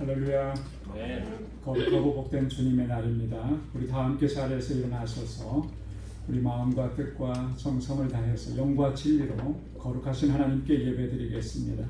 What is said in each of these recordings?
할렐루야. 거룩하고 복된 주님의 날입니다. 우리 다 함께 자리에서 일어나셔서 우리 마음과 뜻과 정성을 다해서 영과 진리로 거룩하신 하나님께 예배드리겠습니다.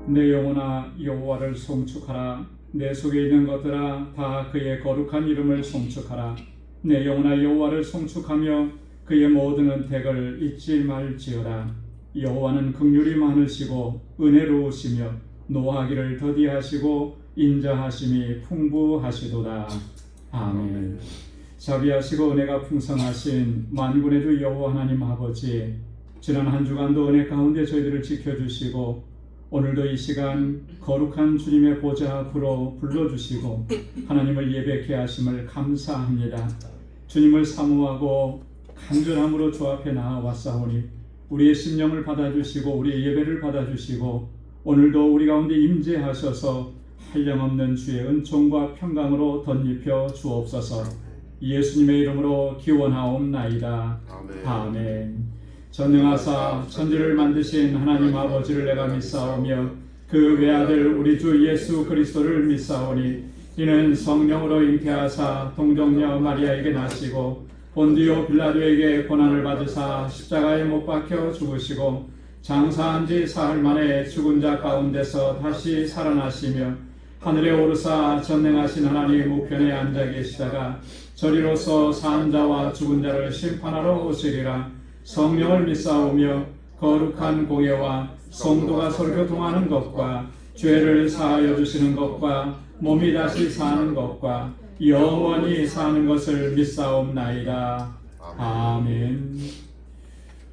내 영혼아 여호와를 송축하라. 내 속에 있는 것들아 다 그의 거룩한 이름을 송축하라. 내 영혼아 여호와를 송축하며 그의 모든 은택을 잊지 말지어다. 여호와는 긍휼이 많으시고 은혜로우시며 노하기를 더디하시고 인자하심이 풍부하시도다. 아멘. 자비하시고 은혜가 풍성하신 만군의 주 여호와 하나님 아버지, 지난 한 주간도 은혜 가운데 저희들을 지켜주시고 오늘도 이 시간 거룩한 주님의 보좌 앞으로 불러주시고 하나님을 예배케 하심을 감사합니다. 주님을 사모하고 간절함으로 주 앞에 나아왔사오니 우리의 심령을 받아주시고 우리의 예배를 받아주시고 오늘도 우리 가운데 임재하셔서 한량없는 주의 은총과 평강으로 덧입혀 주옵소서. 예수님의 이름으로 기원하옵나이다. 아멘. 전능하사 천지를 만드신 하나님 아버지를 내가 믿사오며 그 외아들 우리 주 예수 그리스도를 믿사오니 이는 성령으로 잉태하사 동정녀 마리아에게 나시고 본디오 빌라도에게 고난을 받으사 십자가에 못 박혀 죽으시고 장사한 지 사흘 만에 죽은 자 가운데서 다시 살아나시며 하늘에 오르사 전능하신 하나님 우편에 앉아 계시다가 저리로서 산 자와 죽은 자를 심판하러 오시리라. 성령을 믿사오며 거룩한 공예와 성도가 설교 통하는 것과 죄를 사하여 주시는 것과 몸이 다시 사는 것과 영원히 사는 것을 믿사옵나이다. 아멘.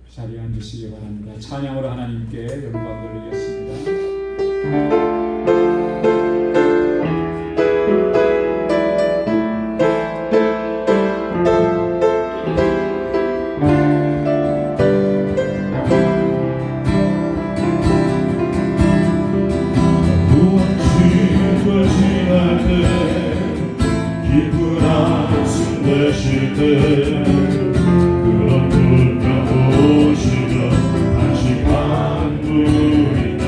자리에 앉으시기 바랍니다. 찬양으로 하나님께 영광 돌리겠습니다. 그런 불평 오시며 다시 만물이네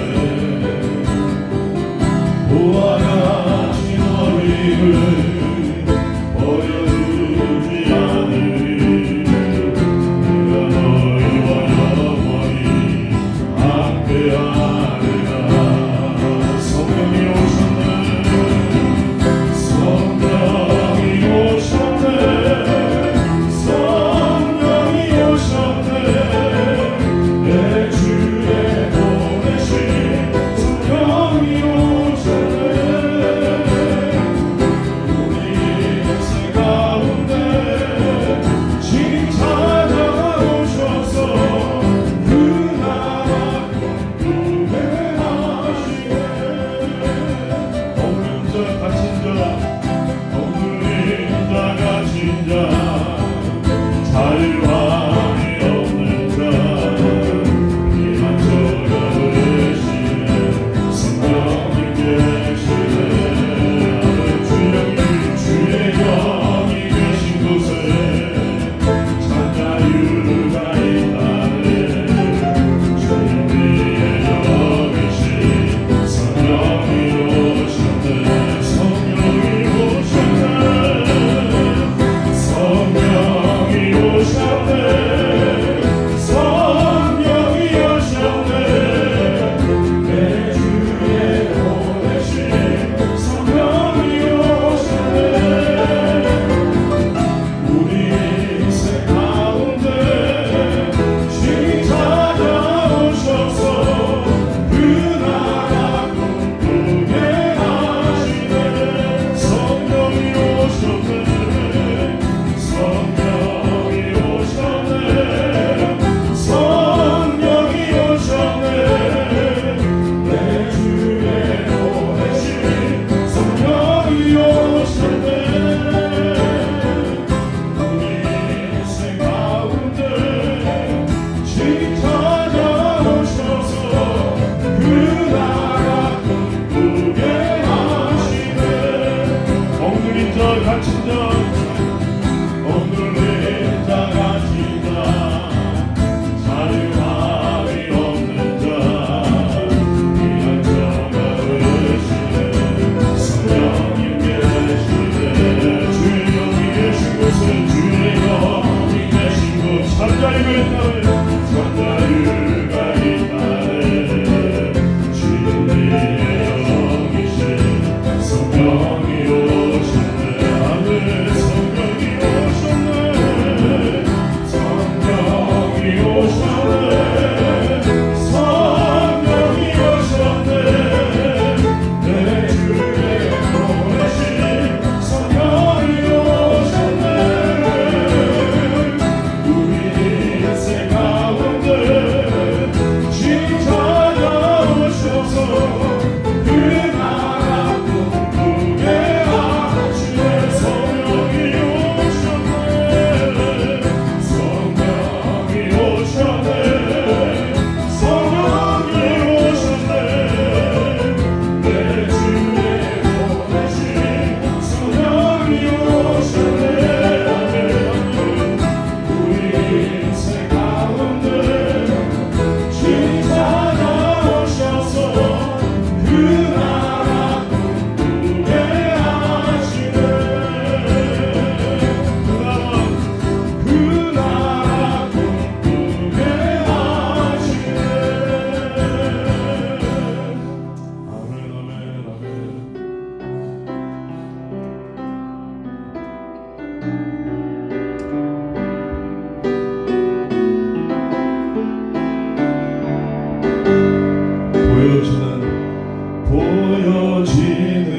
보여지는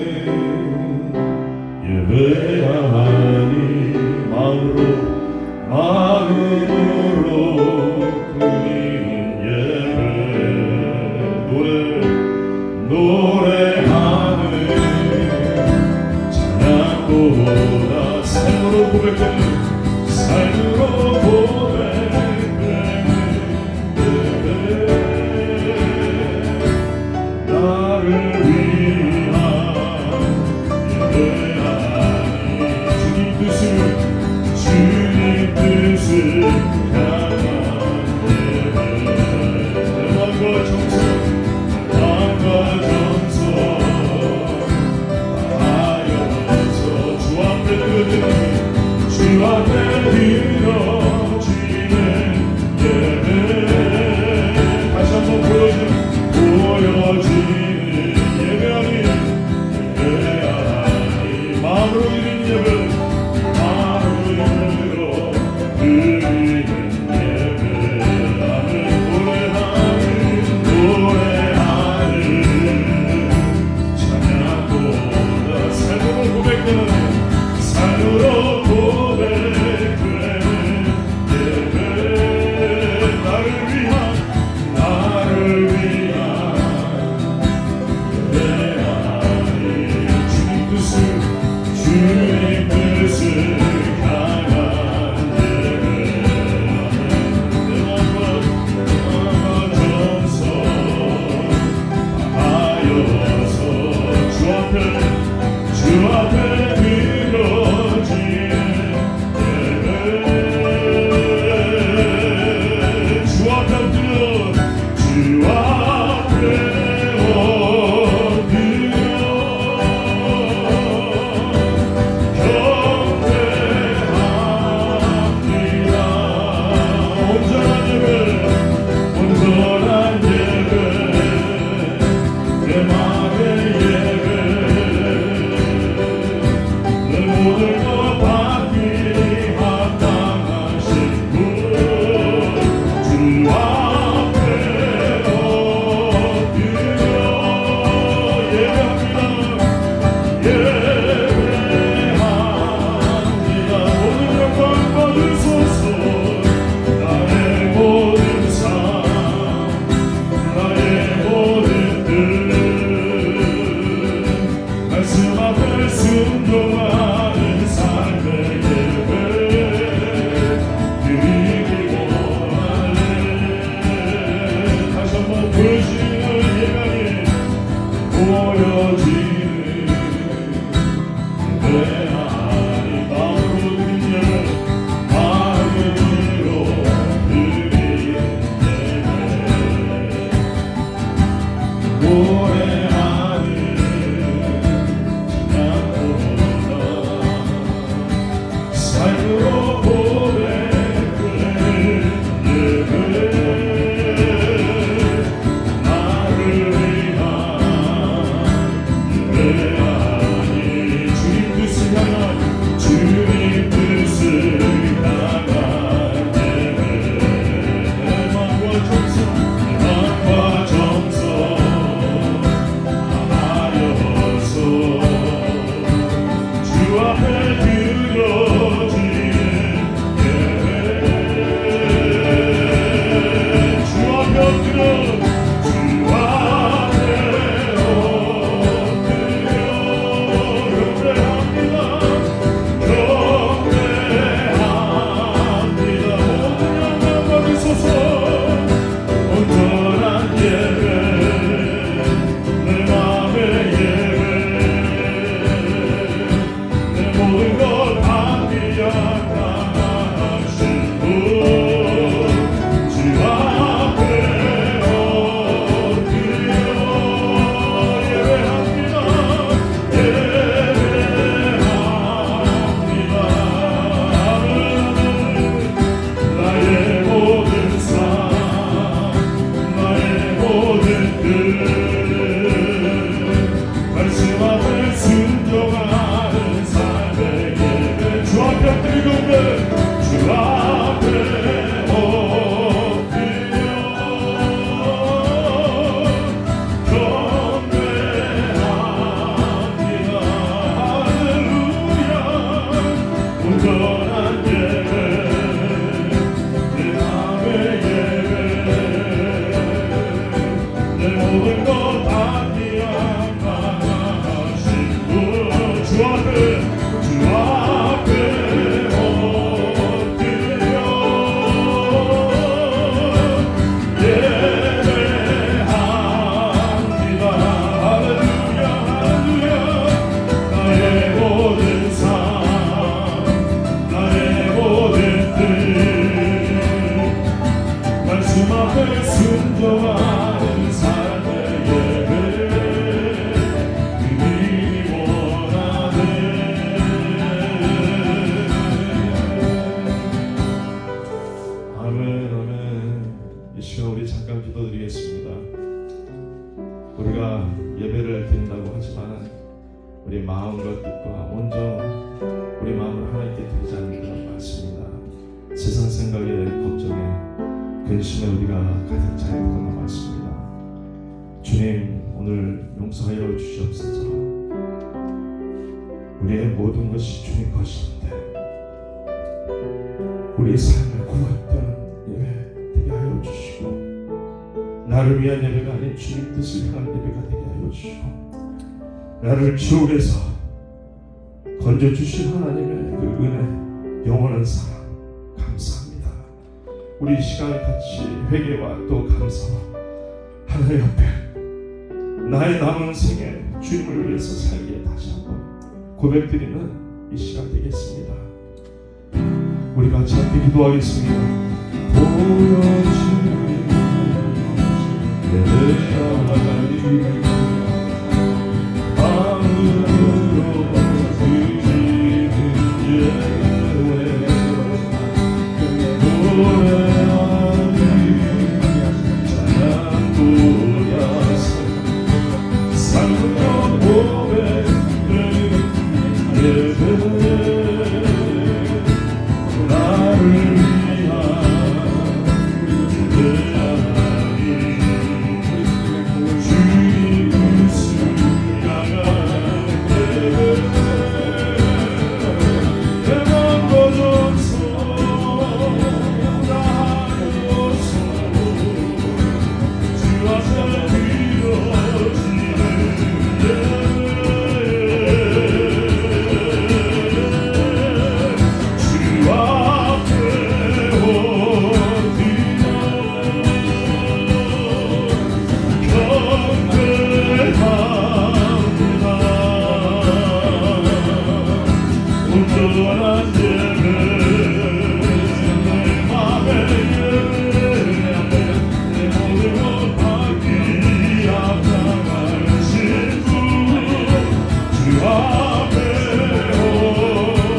예배하니 마음으로 드리는 예배 노래하는 찬양보다 삶으로 고백되는 나를 위한 예배하니 주님 뜻을 향한 예배 마음과 정성 하여서 주 앞에 드려지는 예배 다시 한번 보여지는 예배하니 마음으로 드리는 예배 마음으로 드리는 예배 나는 노래하는 찬양보다 삶으로 고백되는 삶으로 고백되는 예배 나를 위한 예배하니 주님 뜻을 향한 예배 내 마음과 정성하여서 주 앞에 드려지는 예배 주 앞에 온전한 예배 내 맘의 예배 내 모든 것 받기에 합당하신 분 주 앞에 엎드려 예배합니다 모든 영광 받으소서 나의 모든 삶 나의 모든 뜻 말씀 앞에 순종하는 삶의 예배 드리기 원하네 다시 한번 보여지는 예배니 보여지는 예배하니 마음으로 드리는 예배 마음으로 드리는 노래하는 찬양보다 삶으로 고백되는 예배 나를 위한 예배하니 주님 뜻을 향한 예배 내 마음과 정성 하여서 주 앞에 드려지는 예배 주 앞에 엎드려 온전한 예배 내 맘의 예배 내 모든 것 받기에 합당하신 분 주 앞에 엎드려 예배합니다 나의 모든 삶 나의 모든 뜻 말씀 앞에 순종하는 삶의 예배 주 앞에 엎드리고 주 앞에 엎드려 모든 것 아니야 나가신 분 주 앞에 엎드려 예배합니다. 할렐루야 할렐루야. 나의 모든 삶 나의 모든 뜻 말씀 앞에 순종하는 삶의 예배 그님이 원하네. 아멘 아멘. 이 시간 우리 잠깐 기도드리겠습니다. 우리가 예배를 드린다고 하지만 우리 마음과 뜻과 온전 우리 마음을 하나님께 드리지 않는 것은 많습니다. 세상 생각에 걱정에 근심에 우리가 가득 차 있는 것은 많습니다. 주님 오늘 용서하여 주시옵소서. 우리의 모든 것이 주님 것인데 우리 삶을 구했던 예배 되게 하여 주시고 나를 위한 예배가 아닌 주님 뜻을 향한 예배가 되게 하여 주시고 나를 지옥에서 건져주신 하나님의 그 은혜 영원한 사랑 감사합니다. 우리 이 시간 같이 회개와 또 감사와 하나님 앞에 나의 남은 생에 주님을 위해서 살기에 다시 한번 고백드리는 이 시간 되겠습니다. 우리 같이 함께 기도하겠습니다. 보여주는 내 주님을 마음으로 드리는 예배 노래하니 찬양 돌아서 삶과 고백하는 예배 나를 위한 예배하니 주님 뜻을 향한 예배 내 맘 꺼져서 나하여서 주 앞에 드려지는 예배 주 앞에 경배합니다. 온전한 예배 내 맘의 예배 내 모든 것 받기 합당하신 분 주 앞에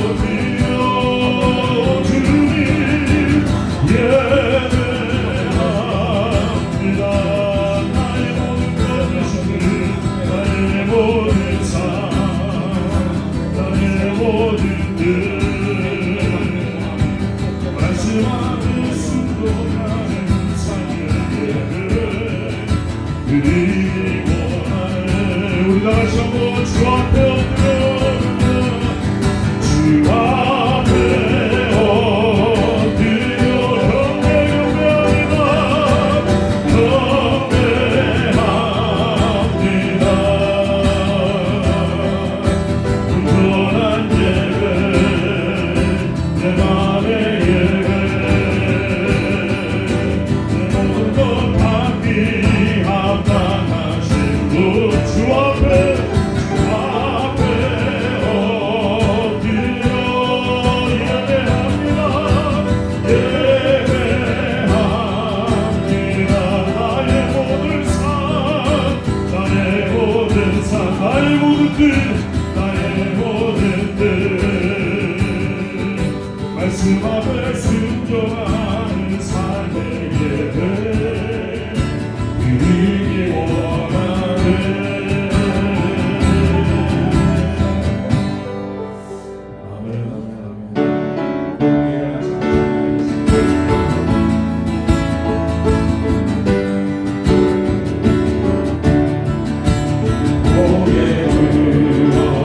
엎드려 주님 예배합니다. 나의 모든 것 되시는 나의 모든 삶 나의 모든 뜻 말씀 앞에 순종하는 삶의 예배 그리기 원하네. 우리 다시 한번 주 앞에 엎드려 주 앞에 엎드려 경배합니다. 경배합니다. 온전한 예배 내 맘의 예배 내 모든 것 받기 합당하신 분 주 앞에 엎드려 예배합니다. 예배합니다. 나의 모든 삶 나의 모든 삶 나의 모든 뜻 나의 모든 뜻 말씀 앞에 순종하는 삶의 예배 드리기 원하네. 아멘 아멘 아멘. 고개 들어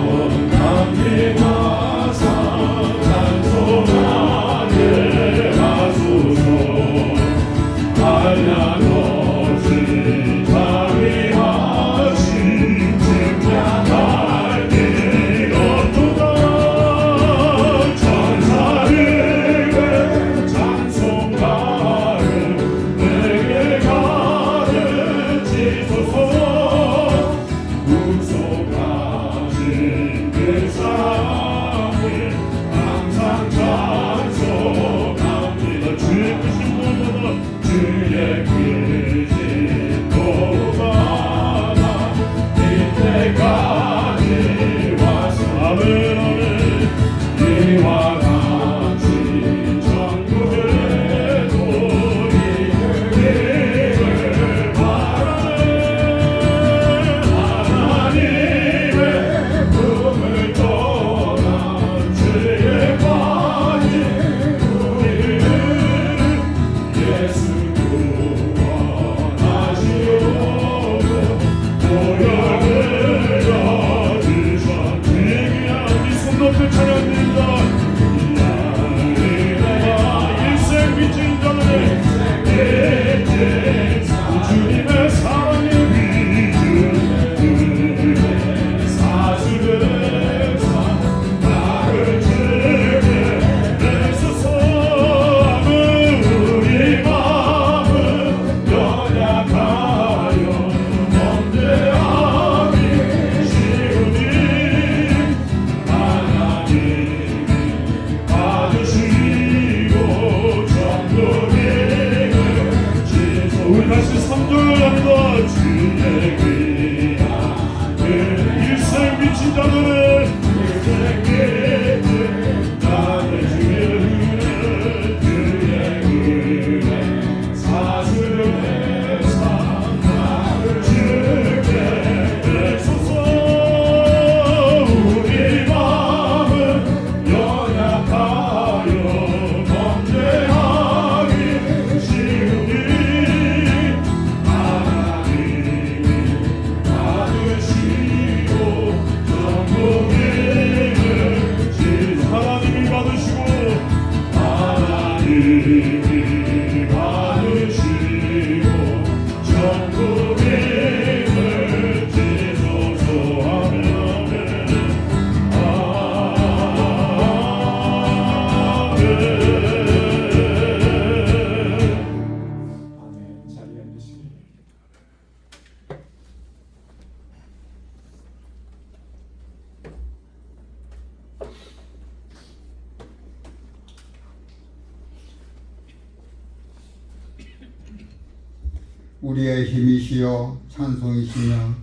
우리의 힘이시여 찬송이시며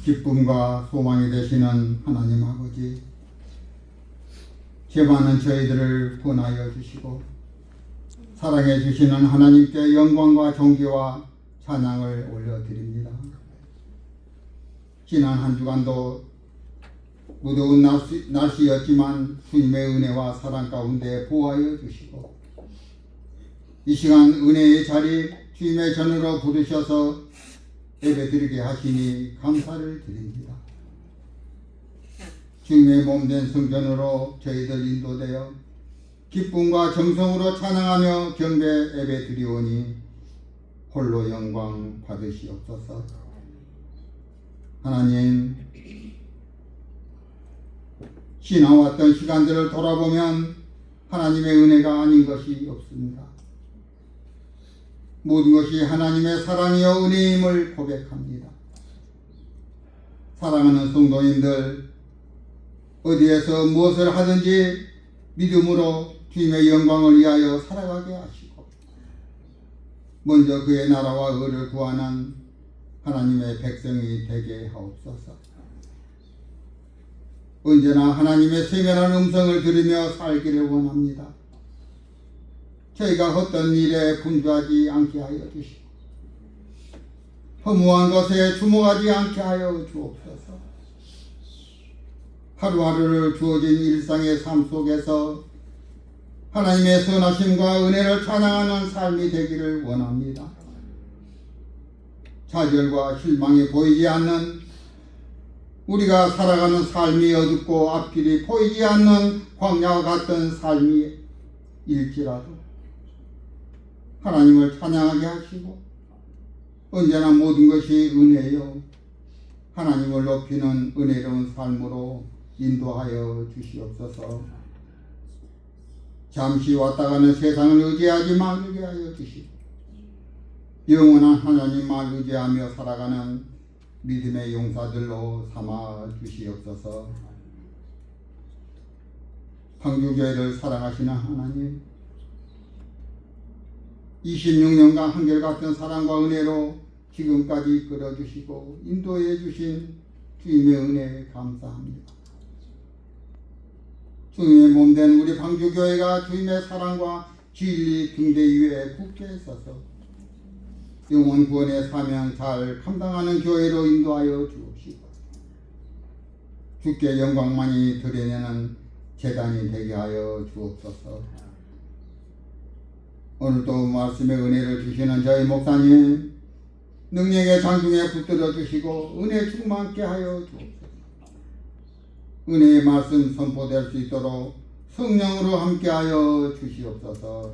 기쁨과 소망이 되시는 하나님 아버지, 죄 많은 저희들을 구원하여 주시고 사랑해 주시는 하나님께 영광과 존귀와 찬양을 올려드립니다. 지난 한 주간도 무더운 날씨였지만 주님의 은혜와 사랑 가운데 보호하여 주시고 이 시간 은혜의 자리 주님의 전으로 부르셔서 예배드리게 하시니 감사를 드립니다. 주님의 몸된 성전으로 저희들 인도되어 기쁨과 정성으로 찬양하며 경배 예배드리오니 홀로 영광 받으시옵소서. 하나님, 지나왔던 시간들을 돌아보면 하나님의 은혜가 아닌 것이 없습니다. 모든 것이 하나님의 사랑이요 은혜임을 고백합니다. 사랑하는 성도님들, 어디에서 무엇을 하든지 믿음으로 주님의 영광을 위하여 살아가게 하시고 먼저 그의 나라와 의를 구하는 하나님의 백성이 되게 하옵소서. 언제나 하나님의 세밀한 음성을 들으며 살기를 원합니다. 저희가 헛된 일에 분주하지 않게 하여 주시고 허무한 것에 주목하지 않게 하여 주옵소서. 하루하루를 주어진 일상의 삶 속에서 하나님의 선하심과 은혜를 찬양하는 삶이 되기를 원합니다. 좌절과 실망이 보이지 않는 우리가 살아가는 삶이 어둡고 앞길이 보이지 않는 광야와 같은 삶일지라도 하나님을 찬양하게 하시고 언제나 모든 것이 은혜요 하나님을 높이는 은혜로운 삶으로 인도하여 주시옵소서. 잠시 왔다 가는 세상을 의지하지 말게 하여 주시고 영원한 하나님만 의지하며 살아가는 믿음의 용사들로 삼아 주시옵소서. 광주교회를 사랑하시는 하나님, 26년간 한결같은 사랑과 은혜로 지금까지 이끌어주시고 인도해 주신 주님의 은혜에 감사합니다. 주님의 몸된 우리 광주교회가 주님의 사랑과 진리 등대 위에 굳게 서서 영혼 구원의 사명 잘 감당하는 교회로 인도하여 주옵시고 주께 영광만이 드러내는 제단이 되게 하여 주옵소서. 오늘도 말씀의 은혜를 주시는 저희 목사님 능력의 장중에 붙들어 주시고 은혜 충만케 하여 주옵소서. 은혜의 말씀 선포될 수 있도록 성령으로 함께하여 주시옵소서.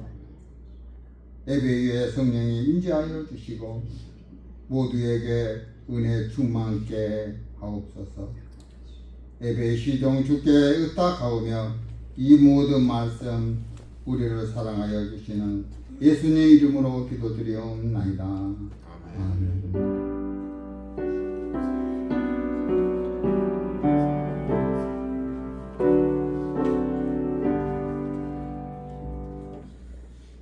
예배 위에 성령이 임재하여 주시고 모두에게 은혜 충만케 하옵소서. 예배 시종 주께 의탁하오며 이 모든 말씀 우리를 사랑하여 주시는 예수님 이름으로 기도드리옵나이다. 아멘.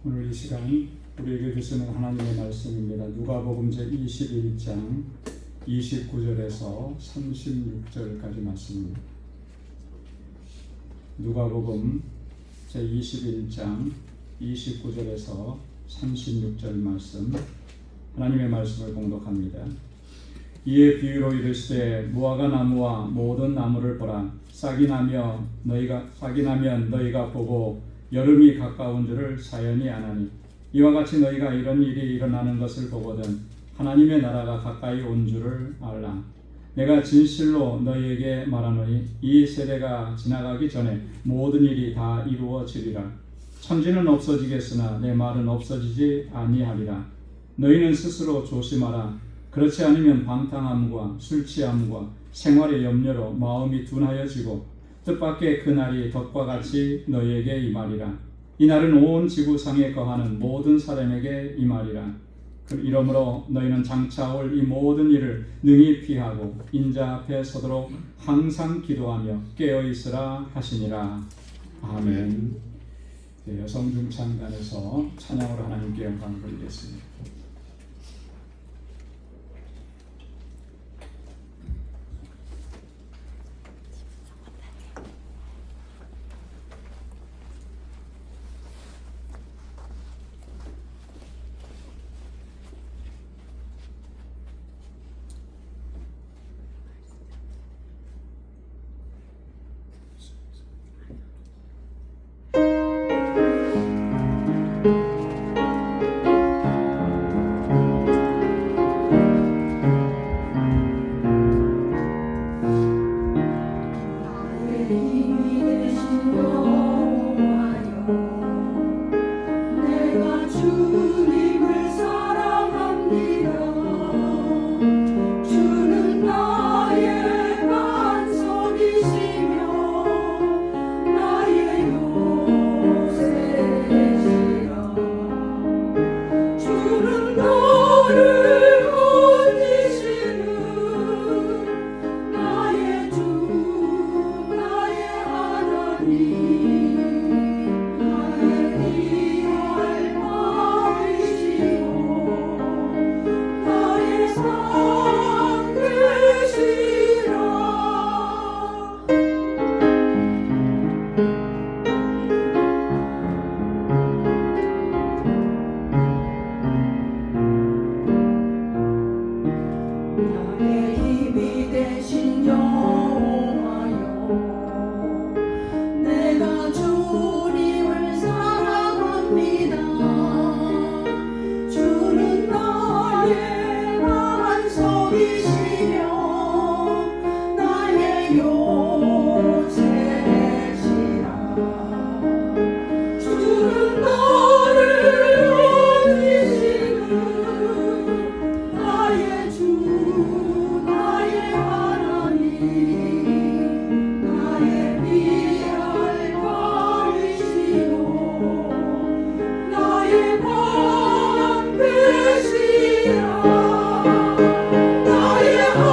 오늘 이 시간 우리에게 주시는 하나님의 말씀입니다. 누가복음 제21장 29절에서 36절까지 말씀입니다. 누가복음 제21장 29절에서 36절 말씀, 하나님의 말씀을 공독합니다. 이에 비유로 이르시되 무화과 나무와 모든 나무를 보라. 싹이 나면 너희가 보고 여름이 가까운 줄을 사연히 아나니 이와 같이 너희가 이런 일이 일어나는 것을 보거든 하나님의 나라가 가까이 온 줄을 알라. 내가 진실로 너희에게 말하노니 이 세대가 지나가기 전에 모든 일이 다 이루어지리라. 천지는 없어지겠으나 내 말은 없어지지 아니하리라. 너희는 스스로 조심하라. 그렇지 않으면 방탕함과 술취함과 생활의 염려로 마음이 둔하여지고 뜻밖의 그날이 덫과 같이 너희에게 임하리라. 이 날은 온 지구상에 거하는 모든 사람에게 임하리라. 이러므로 너희는 장차 올 이 모든 일을 능히 피하고 인자 앞에 서도록 항상 기도하며 깨어있으라 하시니라. 아멘. 여성 중창단에서 찬양으로 하나님께 영광을 돌리겠습니다. 나의 힘이 되신 여호와여, 내가 주님을 사랑합니다. 주는 나의 반석이시며 나의 요새시라. 주는 나를 지키시는 나의 주, 나의 하나님, 나의 피할 바위시요 나의 방패시라. 나의 하나님,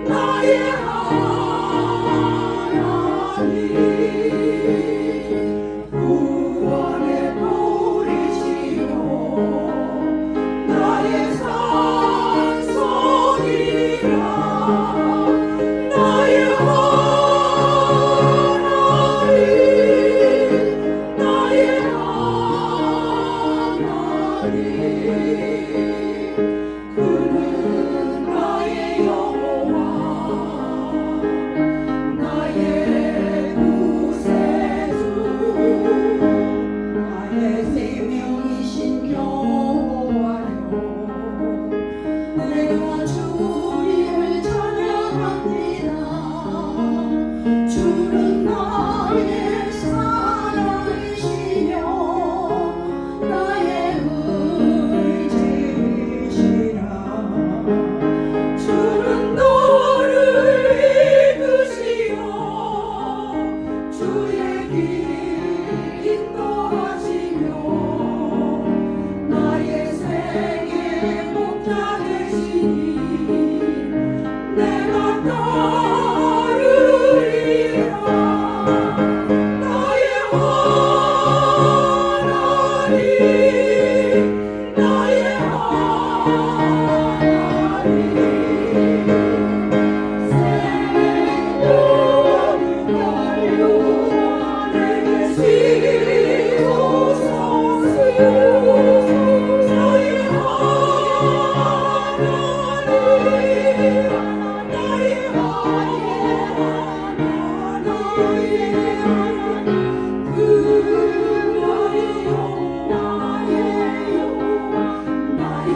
나의 하나님, 구원의 돌이시요 나의 산성이라. 나의 하나님, 나의 하나님, 그는 나의 여호와, 나의 구세주, 나의 생명이신 여호와여, 내가 주님을 찬양합니다. 주는 나의 사랑이시며 나의 의지시라. 주는 너를 이끄시어 주의 길 인도하시며 나의 생의 목자 되시니 내가 따르리라. 나의 하나님, 나의 하나님, 생명은 연료와 내게 시소서. 나의 하나님, 나의 하나님, 그 나의 여호와, 나의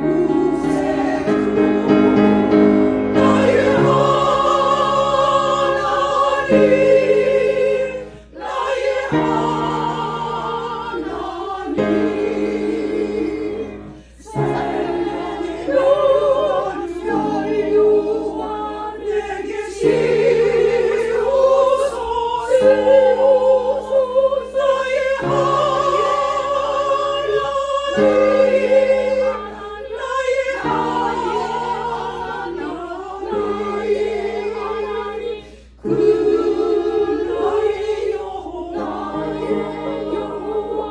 구세주, 나의 하나님, 나의 하나님, 생명은 연료와 내게 시소서. 나의 하나님, 나의 하나님, 그 나의 여호와,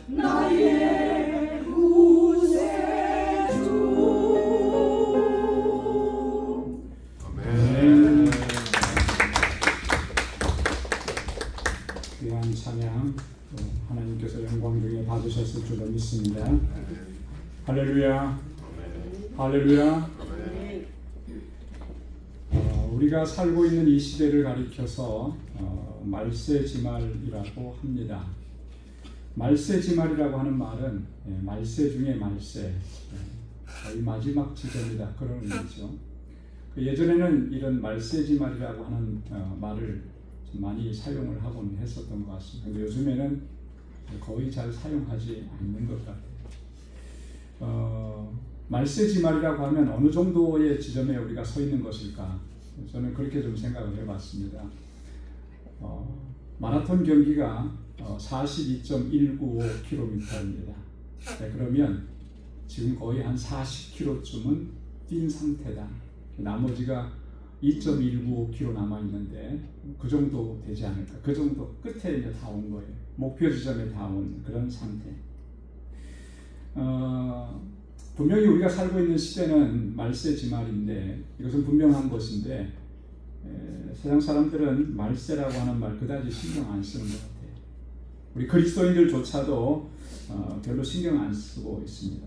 나의 구세주. 네. 귀한 찬양 또 하나님께서 영광되게 봐주셨을 줄로 믿습니다. 할렐루야, 할렐루야. 우리가 살고 있는 이 시대를 가리켜서 말세지말이라고 합니다. 말세지말이라고 하는 말은 말세 중에 말세, 거의 마지막 지점이다 그런 의미죠. 예전에는 이런 말세지말이라고 하는 말을 좀 많이 사용을 하곤 했었던 것 같습니다. 근데 요즘에는 거의 잘 사용하지 않는 것 같아요. 말세지말이라고 하면 어느 정도의 지점에 우리가 서 있는 것일까? 저는 그렇게 좀 생각을 해봤습니다. 마라톤 경기가 42.195km입니다. 네, 그러면 지금 거의 한 40km쯤은 뛴 상태다. 나머지가 2.195km 남아있는데 그 정도 되지 않을까. 그 정도 끝에 이제 다 온 거예요. 목표 지점에 다 온 그런 상태. 분명히 우리가 살고 있는 시대는 말세지말인데 이것은 분명한 것인데 세상 사람들은 말세라고 하는 말 그다지 신경 안 쓰는 것 같아요. 우리 그리스도인들조차도 별로 신경 안 쓰고 있습니다.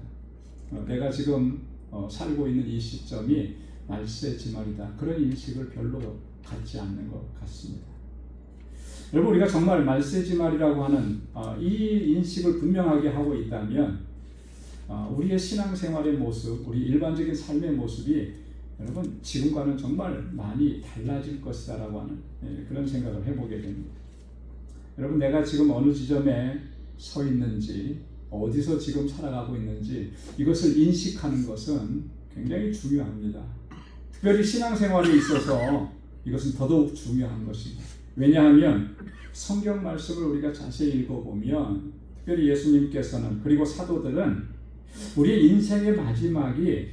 내가 지금 살고 있는 이 시점이 말세지말이다. 그런 인식을 별로 갖지 않는 것 같습니다. 여러분, 우리가 정말 말세지말이라고 하는 이 인식을 분명하게 하고 있다면 우리의 신앙생활의 모습, 우리 일반적인 삶의 모습이 여러분 지금과는 정말 많이 달라질 것이다라고 하는 그런 생각을 해보게 됩니다. 여러분, 내가 지금 어느 지점에 서 있는지, 어디서 지금 살아가고 있는지 이것을 인식하는 것은 굉장히 중요합니다. 특별히 신앙생활에 있어서 이것은 더더욱 중요한 것입니다. 왜냐하면 성경 말씀을 우리가 자세히 읽어보면 특별히 예수님께서는, 그리고 사도들은 우리의 인생의 마지막이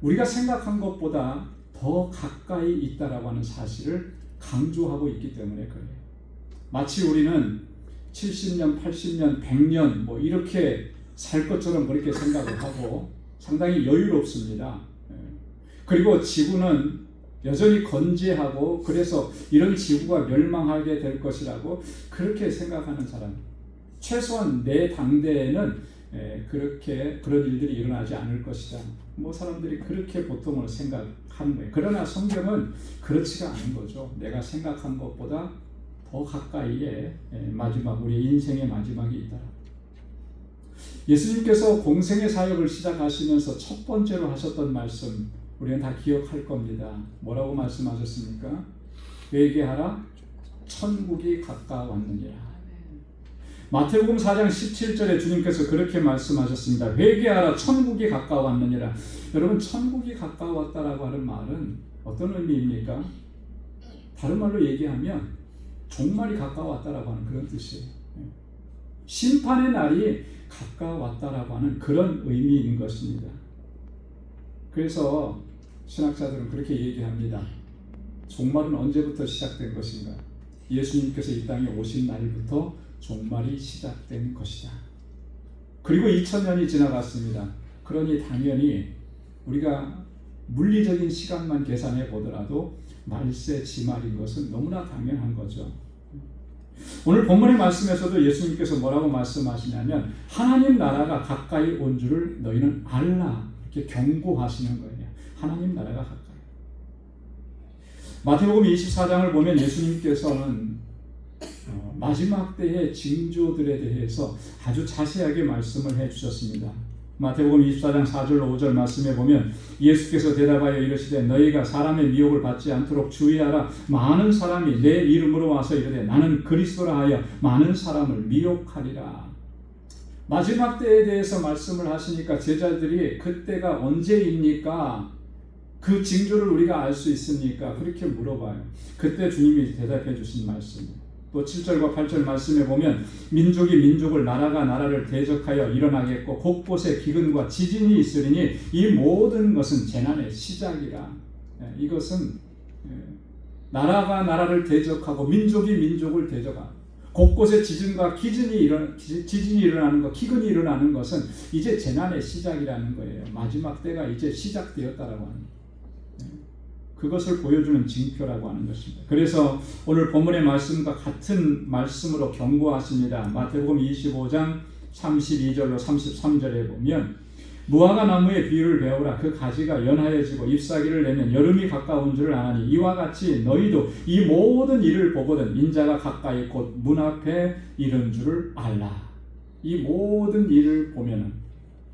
우리가 생각한 것보다 더 가까이 있다라고 하는 사실을 강조하고 있기 때문에 그래요. 마치 우리는 70년, 80년, 100년 뭐 이렇게 살 것처럼 그렇게 생각을 하고 상당히 여유롭습니다. 그리고 지구는 여전히 건재하고 그래서 이런 지구가 멸망하게 될 것이라고 그렇게 생각하는 사람, 최소한 내 당대에는 그렇게 그런 일들이 일어나지 않을 것이다. 뭐 사람들이 그렇게 보통으로 생각하는 거예요. 그러나 성경은 그렇지가 않은 거죠. 내가 생각한 것보다 더 가까이에 마지막, 우리의 인생의 마지막이 있다. 예수님께서 공생의 사역을 시작하시면서 첫 번째로 하셨던 말씀 우리는 다 기억할 겁니다. 뭐라고 말씀하셨습니까? 회개하라, 천국이 가까웠느니라. 마태복음 4장 17절에 주님께서 그렇게 말씀하셨습니다. 회개하라, 천국이 가까웠느니라. 여러분, 천국이 가까웠다라고 하는 말은 어떤 의미입니까? 다른 말로 얘기하면 종말이 가까웠다라고 하는 그런 뜻이에요. 심판의 날이 가까웠다라고 하는 그런 의미인 것입니다. 그래서 신학자들은 그렇게 얘기합니다. 종말은 언제부터 시작된 것인가? 예수님께서 이 땅에 오신 날부터 종말이 시작된 것이다. 그리고 2000년이 지나갔습니다. 그러니 당연히 우리가 물리적인 시간만 계산해 보더라도 말세 지말인 것은 너무나 당연한 거죠. 오늘 본문의 말씀에서도 예수님께서 뭐라고 말씀하시냐면 하나님 나라가 가까이 온 줄을 너희는 알라, 이렇게 경고하시는 거예요. 하나님 나라가 가까이. 마태복음 24장을 보면 예수님께서는 마지막 때의 징조들에 대해서 아주 자세하게 말씀을 해주셨습니다. 마태복음 24장 4절로 5절 말씀에 보면 예수께서 대답하여 이르시되 너희가 사람의 미혹을 받지 않도록 주의하라. 많은 사람이 내 이름으로 와서 이르되 나는 그리스도라 하여 많은 사람을 미혹하리라. 마지막 때에 대해서 말씀을 하시니까 제자들이 그때가 언제입니까? 그 징조를 우리가 알 수 있습니까? 그렇게 물어봐요. 그때 주님이 대답해 주신 말씀입니다. 또 7절과 8절 말씀에 보면 민족이 민족을, 나라가 나라를 대적하여 일어나겠고 곳곳에 기근과 지진이 있으리니 이 모든 것은 재난의 시작이라. 이것은 나라가 나라를 대적하고 민족이 민족을 대적하고 곳곳에 지진과 지진이 일어나는 것, 기근이 일어나는 것은 이제 재난의 시작이라는 거예요. 마지막 때가 이제 시작되었다라고 하는 거예요. 그것을 보여주는 징표라고 하는 것입니다. 그래서 오늘 본문의 말씀과 같은 말씀으로 경고하십니다. 마태복음 25장 32절로 33절에 보면 무화과 나무의 비유를 배우라. 그 가지가 연하여지고 잎사귀를 내면 여름이 가까운 줄을 아나니 이와 같이 너희도 이 모든 일을 보거든 인자가 가까이 곧 문 앞에 이른 줄을 알라. 이 모든 일을 보면은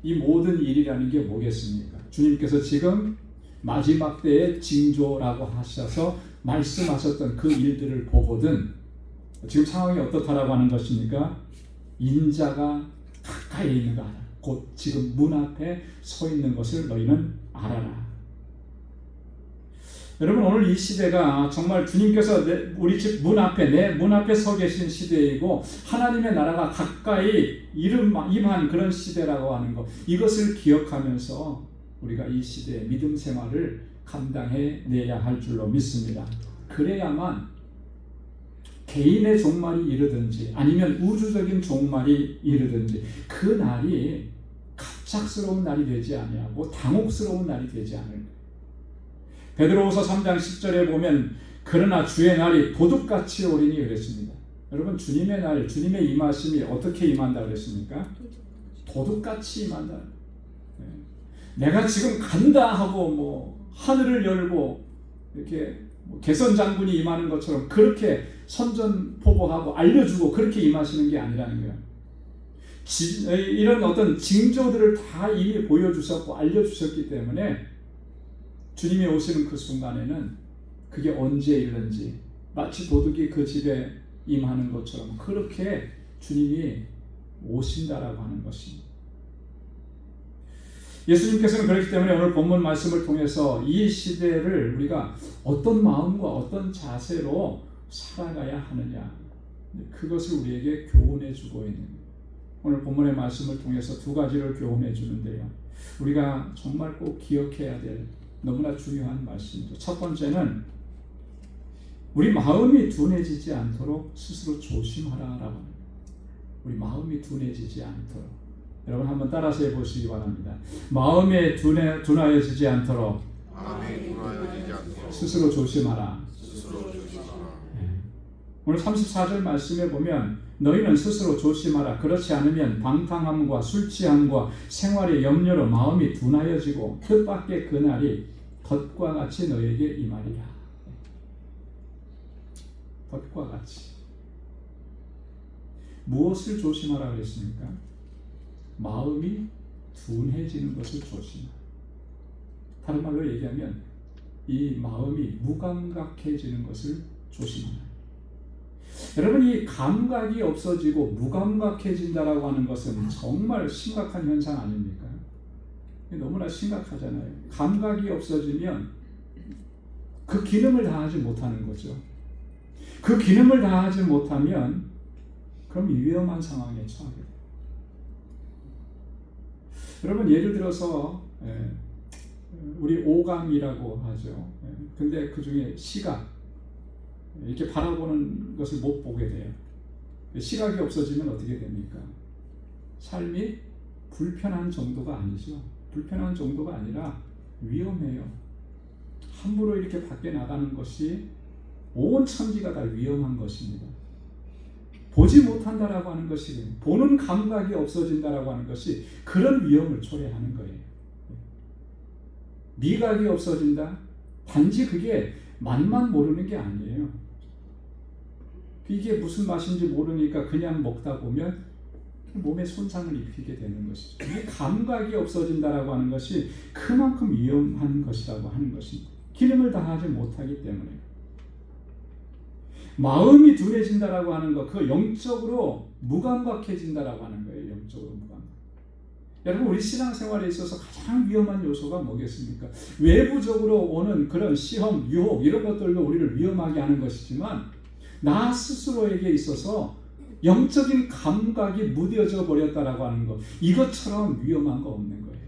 이 모든 일이라는 게 뭐겠습니까? 주님께서 지금 마지막 때의 징조라고 하셔서 말씀하셨던 그 일들을 보거든 지금 상황이 어떻다라고 하는 것입니까? 인자가 가까이 있는 거 알아. 곧 지금 문 앞에 서 있는 것을 너희는 알아라. 여러분, 오늘 이 시대가 정말 주님께서 우리 집 문 앞에, 내 문 앞에 서 계신 시대이고 하나님의 나라가 가까이 임한 그런 시대라고 하는 것, 이것을 기억하면서 우리가 이 시대의 믿음 생활을 감당해내야 할 줄로 믿습니다. 그래야만 개인의 종말이 이르든지 아니면 우주적인 종말이 이르든지 그 날이 갑작스러운 날이 되지 아니하고 당혹스러운 날이 되지 않을 거예요. 베드로후서 3장 10절에 보면 그러나 주의 날이 도둑같이 오리니 그랬습니다. 여러분 주님의 날, 주님의 임하심이 어떻게 임한다 그랬습니까? 도둑같이 임한다. 내가 지금 간다 하고 뭐 하늘을 열고 이렇게 뭐 개선 장군이 임하는 것처럼 그렇게 선전포고하고 알려주고 그렇게 임하시는 게 아니라는 거예요. 이런 어떤 징조들을 다 이미 보여주셨고 알려주셨기 때문에 주님이 오시는 그 순간에는 그게 언제 일는지 마치 도둑이 그 집에 임하는 것처럼 그렇게 주님이 오신다라고 하는 것입니다. 예수님께서는 그렇기 때문에 오늘 본문 말씀을 통해서 이 시대를 우리가 어떤 마음과 어떤 자세로 살아가야 하느냐, 그것을 우리에게 교훈해 주고 있는 거예요. 오늘 본문의 말씀을 통해서 두 가지를 교훈해 주는데요, 우리가 정말 꼭 기억해야 될 너무나 중요한 말씀이죠. 첫 번째는 우리 마음이 둔해지지 않도록 스스로 조심하라라고 합니다. 우리 마음이 둔해지지 않도록. 여러분 한번 따라서 해보시기 바랍니다. 마음에 둔하여지지 않도록 스스로 조심하라. 오늘 34절 말씀에 보면 너희는 스스로 조심하라. 그렇지 않으면 방탕함과 술 취함과 생활의 염려로 마음이 둔하여지고 뜻밖의 그날이 덫과 같이 너희에게 임하리라. 덫과 같이. 무엇을 조심하라 그랬습니까? 마음이 둔해지는 것을 조심하라. 다른 말로 얘기하면 이 마음이 무감각해지는 것을 조심하라. 여러분, 이 감각이 없어지고 무감각해진다라고 하는 것은 정말 심각한 현상 아닙니까? 너무나 심각하잖아요. 감각이 없어지면 그 기능을 다하지 못하는 거죠. 그 기능을 다하지 못하면 그럼 위험한 상황에 처하게 돼요. 여러분, 예를 들어서 우리 오감이라고 하죠. 근데 그 중에 시각, 이렇게 바라보는 것을 못 보게 돼요. 시각이 없어지면 어떻게 됩니까? 삶이 불편한 정도가 아니죠. 불편한 정도가 아니라 위험해요. 함부로 이렇게 밖에 나가는 것이 온 천지가 다 위험한 것입니다. 보지 못한다라고 하는 것이, 보는 감각이 없어진다라고 하는 것이 그런 위험을 초래하는 거예요. 미각이 없어진다? 단지 그게 맛만 모르는 게 아니에요. 이게 무슨 맛인지 모르니까 그냥 먹다 보면 몸에 손상을 입히게 되는 것이죠. 이게 감각이 없어진다라고 하는 것이 그만큼 위험한 것이라고 하는 것입니다. 기능을 다하지 못하기 때문에. 마음이 둔해진다라고 하는 것, 그 영적으로 무감각해진다라고 하는 거예요. 영적으로 무감각. 여러분, 우리 신앙생활에 있어서 가장 위험한 요소가 뭐겠습니까? 외부적으로 오는 그런 시험, 유혹 이런 것들도 우리를 위험하게 하는 것이지만 나 스스로에게 있어서 영적인 감각이 무뎌져 버렸다라고 하는 것, 이것처럼 위험한 거 없는 거예요.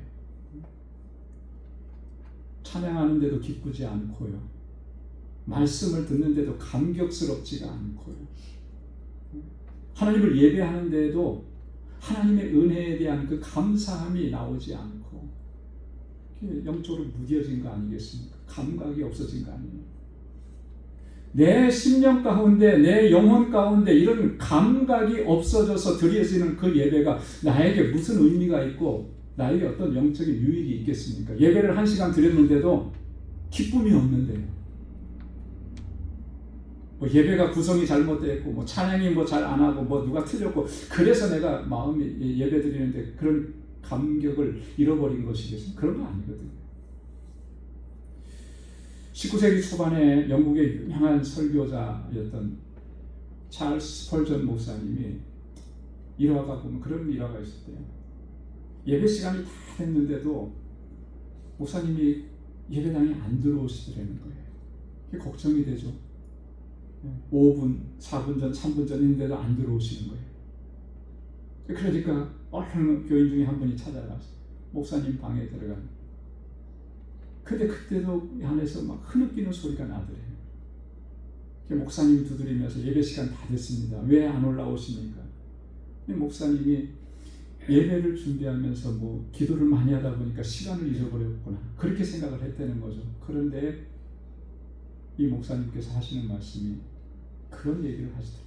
찬양하는데도 기쁘지 않고요. 말씀을 듣는데도 감격스럽지가 않고요. 하나님을 예배하는데도 하나님의 은혜에 대한 그 감사함이 나오지 않고 영적으로 무뎌진 거 아니겠습니까? 감각이 없어진 거 아니에요. 내 심령 가운데, 내 영혼 가운데 이런 감각이 없어져서 드려지는 그 예배가 나에게 무슨 의미가 있고 나에게 어떤 영적인 유익이 있겠습니까? 예배를 1시간 드렸는데도 기쁨이 없는데요. 뭐 예배가 구성이 잘못되었고, 뭐 찬양이 뭐 잘 안 하고, 뭐 누가 틀렸고, 그래서 내가 마음이 예배 드리는데 그런 감격을 잃어버린 것이겠습니까? 그런 거 아니거든요. 19세기 초반에 영국의 유명한 설교자였던 찰스 스펄전 목사님이 일화가 보면 그런 일화가 있었대요. 예배 시간이 다 됐는데도 목사님이 예배당에 안 들어오시더라는 거예요. 그게 걱정이 되죠. 5분, 4분 전, 3분 전인데도 안 들어오시는 거예요. 그러니까 얼른 교인 중에 한 분이 찾아가서 목사님 방에 들어가는. 근데 그때도 안에서 막 흐느끼는 소리가 나더래요. 목사님 두드리면서 예배 시간 다 됐습니다. 왜 안 올라오십니까? 목사님이 예배를 준비하면서 뭐 기도를 많이 하다 보니까 시간을 잊어버렸구나, 그렇게 생각을 했다는 거죠. 그런데 이 목사님께서 하시는 말씀이 그런 얘기를 하시더라고요.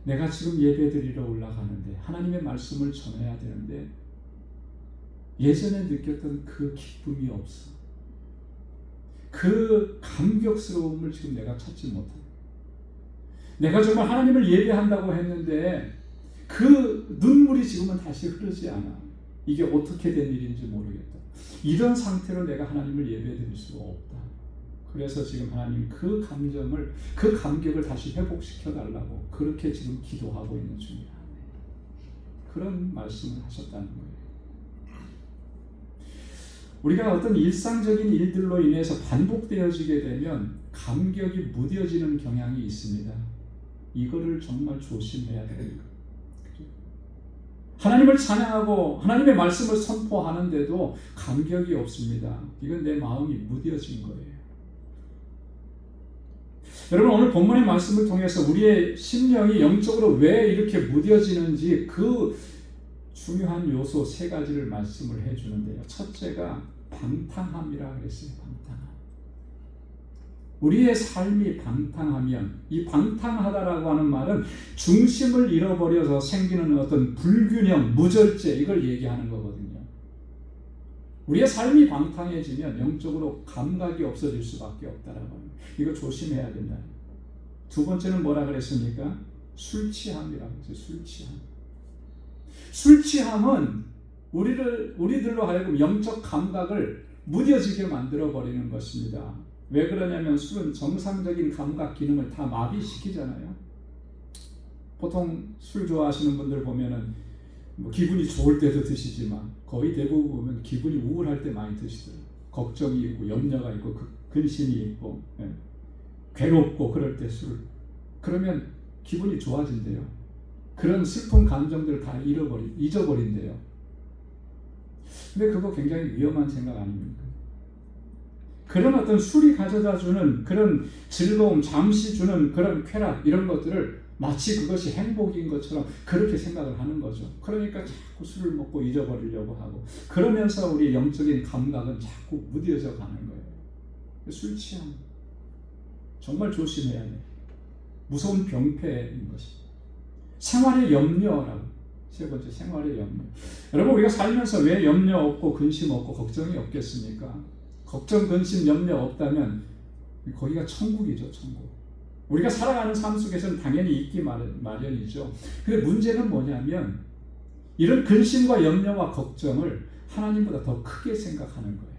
내가 지금 예배드리러 올라가는데 하나님의 말씀을 전해야 되는데 예전에 느꼈던 그 기쁨이 없어. 그 감격스러움을 지금 내가 찾지 못해. 내가 정말 하나님을 예배한다고 했는데 그 눈물이 지금은 다시 흐르지 않아. 이게 어떻게 된 일인지 모르겠다. 이런 상태로 내가 하나님을 예배드릴 수가 없다. 그래서 지금 하나님 그 감정을, 그 감격을 다시 회복시켜 달라고 그렇게 지금 기도하고 있는 중이야. 그런 말씀을 하셨다는 거예요. 우리가 어떤 일상적인 일들로 인해서 반복되어지게 되면 감격이 무뎌지는 경향이 있습니다. 이거를 정말 조심해야 됩니다. 하나님을 찬양하고 하나님의 말씀을 선포하는데도 감격이 없습니다. 이건 내 마음이 무뎌진 거예요. 여러분, 오늘 본문의 말씀을 통해서 우리의 심령이 영적으로 왜 이렇게 무뎌지는지 그 중요한 요소 세 가지를 말씀을 해주는데요. 첫째가 방탕함이라 그랬어요. 방탕함. 우리의 삶이 방탕하면, 이 방탕하다라고 하는 말은 중심을 잃어버려서 생기는 어떤 불균형, 무절제, 이걸 얘기하는 거거든요. 우리의 삶이 방탕해지면 영적으로 감각이 없어질 수밖에 없다라고 합니다. 이거 조심해야 된다. 두 번째는 뭐라 그랬습니까? 술 취함이라고 했어요. 술 취함. 술 취함은 우리들로 하여금 영적 감각을 무뎌지게 만들어 버리는 것입니다. 왜 그러냐면 술은 정상적인 감각 기능을 다 마비시키잖아요. 보통 술 좋아하시는 분들 보면은 뭐 기분이 좋을 때도 드시지만 거의 대부분 보면 기분이 우울할 때 많이 드시더라고요. 걱정이 있고 염려가 있고 근심이 있고 괴롭고 그럴 때 술. 그러면 기분이 좋아진대요. 그런 슬픈 감정들을 다 잊어버린대요. 근데 그거 굉장히 위험한 생각 아닙니까? 그런 어떤 술이 가져다주는 그런 즐거움, 잠시 주는 그런 쾌락, 이런 것들을 마치 그것이 행복인 것처럼 그렇게 생각을 하는 거죠. 그러니까 자꾸 술을 먹고 잊어버리려고 하고, 그러면서 우리 영적인 감각은 자꾸 무뎌져 가는 거예요. 술 취함 정말 조심해야 돼요. 무서운 병폐인 것입니다. 생활의 염려라고. 세 번째, 생활의 염려. 여러분, 우리가 살면서 왜 염려 없고 근심 없고 걱정이 없겠습니까? 걱정, 근심, 염려 없다면 거기가 천국이죠, 천국. 우리가 살아가는 삶 속에서는 당연히 있기 마련이죠. 근데 문제는 뭐냐면 이런 근심과 염려와 걱정을 하나님보다 더 크게 생각하는 거예요.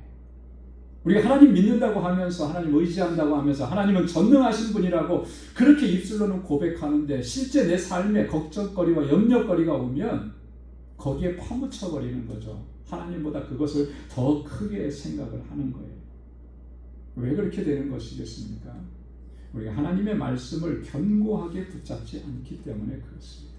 우리가 하나님 믿는다고 하면서, 하나님 의지한다고 하면서, 하나님은 전능하신 분이라고 그렇게 입술로는 고백하는데 실제 내 삶에 걱정거리와 염려거리가 오면 거기에 파묻혀버리는 거죠. 하나님보다 그것을 더 크게 생각을 하는 거예요. 왜 그렇게 되는 것이겠습니까? 우리가 하나님의 말씀을 견고하게 붙잡지 않기 때문에 그렇습니다.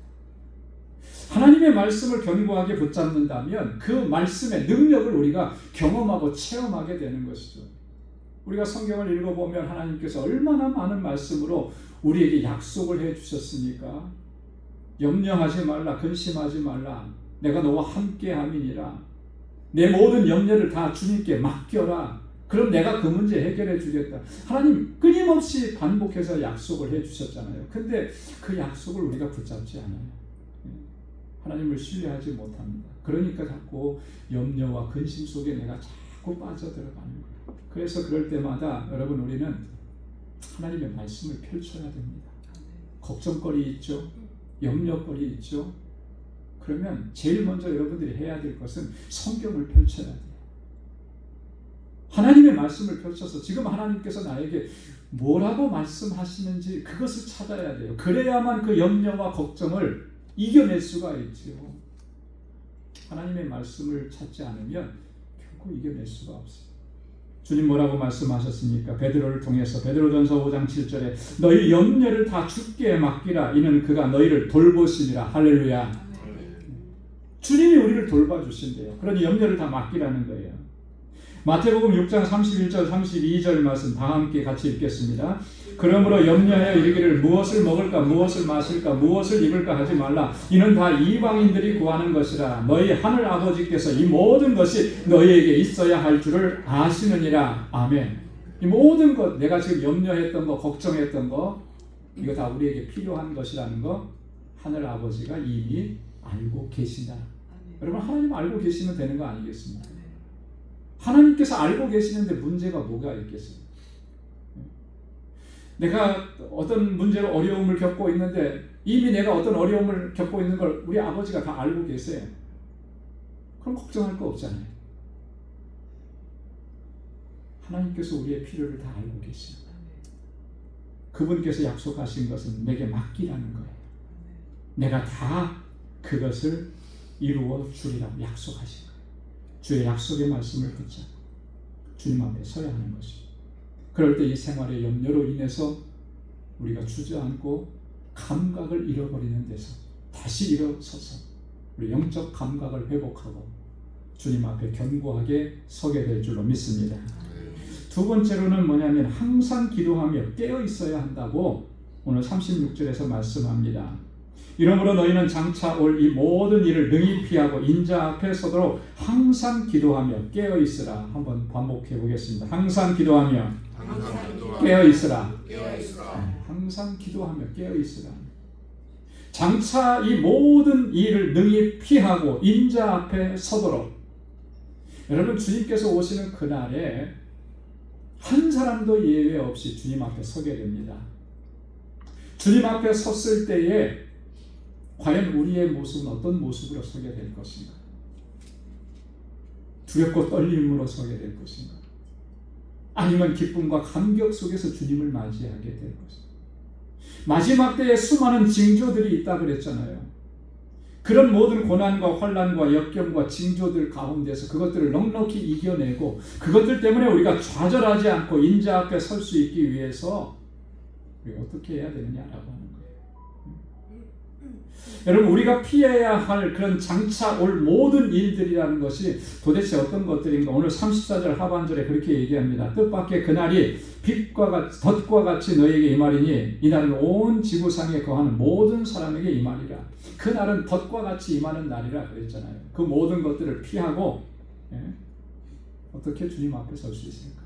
하나님의 말씀을 견고하게 붙잡는다면 그 말씀의 능력을 우리가 경험하고 체험하게 되는 것이죠. 우리가 성경을 읽어보면 하나님께서 얼마나 많은 말씀으로 우리에게 약속을 해주셨습니까? 염려하지 말라, 근심하지 말라, 내가 너와 함께함이니라, 내 모든 염려를 다 주님께 맡겨라, 그럼 내가 그 문제 해결해 주겠다. 하나님 끊임없이 반복해서 약속을 해주셨잖아요. 근데 그 약속을 우리가 붙잡지 않아요. 하나님을 신뢰하지 못합니다. 그러니까 자꾸 염려와 근심 속에 내가 자꾸 빠져들어가는 거예요. 그래서 그럴 때마다 여러분, 우리는 하나님의 말씀을 펼쳐야 됩니다. 걱정거리 있죠? 염려거리 있죠? 그러면 제일 먼저 여러분들이 해야 될 것은 성경을 펼쳐야 돼요. 하나님의 말씀을 펼쳐서 지금 하나님께서 나에게 뭐라고 말씀하시는지 그것을 찾아야 돼요. 그래야만 그 염려와 걱정을 이겨낼 수가 있지요. 하나님의 말씀을 찾지 않으면 결코 이겨낼 수가 없어요. 주님 뭐라고 말씀하셨습니까? 베드로를 통해서 베드로전서 5장 7절에 너희 염려를 다 주께 맡기라, 이는 그가 너희를 돌보시리라. 할렐루야. 주님이 우리를 돌봐주신대요. 그러니 염려를 다 맡기라는 거예요. 마태복음 6장 31절 32절 말씀 다 함께 같이 읽겠습니다. 그러므로 염려하여 이르기를 무엇을 먹을까, 무엇을 마실까, 무엇을 입을까 하지 말라. 이는 다 이방인들이 구하는 것이라. 너희 하늘 아버지께서 이 모든 것이 너희에게 있어야 할 줄을 아시느니라. 아멘. 이 모든 것, 내가 지금 염려했던 거, 걱정했던 거, 이거 다 우리에게 필요한 것이라는 거 하늘 아버지가 이미 알고 계신다. 여러분, 하나님 알고 계시면 되는 거 아니겠습니까? 하나님께서 알고 계시는데 문제가 뭐가 있겠어요? 내가 어떤 문제로 어려움을 겪고 있는데 이미 내가 어떤 어려움을 겪고 있는 걸 우리 아버지가 다 알고 계세요. 그럼 걱정할 거 없잖아요. 하나님께서 우리의 필요를 다 알고 계십니다. 그분께서 약속하신 것은 내게 맡기라는 거예요. 내가 다 그것을 이루어 주리라고 약속하신 거예요. 주의 약속의 말씀을 붙잡고 주님 앞에 서야 하는 것입니다. 그럴 때 이 생활의 염려로 인해서 우리가 주저앉고 감각을 잃어버리는 데서 다시 일어서서 우리 영적 감각을 회복하고 주님 앞에 견고하게 서게 될 줄로 믿습니다. 두 번째로는 뭐냐면 항상 기도하며 깨어 있어야 한다고 오늘 36절에서 말씀합니다. 이러므로 너희는 장차 올 이 모든 일을 능히 피하고 인자 앞에 서도록 항상 기도하며 깨어 있으라. 한번 반복해 보겠습니다. 항상 기도하며 깨어 있으라. 항상 기도하며 깨어 있으라. 장차 이 모든 일을 능히 피하고 인자 앞에 서도록. 여러분, 주님께서 오시는 그날에 한 사람도 예외 없이 주님 앞에 서게 됩니다. 주님 앞에 섰을 때에 과연 우리의 모습은 어떤 모습으로 서게 될 것인가? 두렵고 떨림으로 서게 될 것인가? 아니면 기쁨과 감격 속에서 주님을 맞이하게 될 것인가? 마지막 때에 수많은 징조들이 있다 그랬잖아요. 그런 모든 고난과 환난과 역경과 징조들 가운데서 그것들을 넉넉히 이겨내고 그것들 때문에 우리가 좌절하지 않고 인자 앞에 설 수 있기 위해서 우리가 어떻게 해야 되느냐라고 하는 거예요. 여러분, 우리가 피해야 할 그런 장차 올 모든 일들이라는 것이 도대체 어떤 것들인가? 오늘 34절 하반절에 그렇게 얘기합니다. 뜻밖의 그날이 덫과 같이 너에게 임하리니 이날은 온 지구상에 거하는 모든 사람에게 임하리라. 그날은 덫과 같이 임하는 날이라 그랬잖아요. 그 모든 것들을 피하고 어떻게 주님 앞에 설 수 있을까?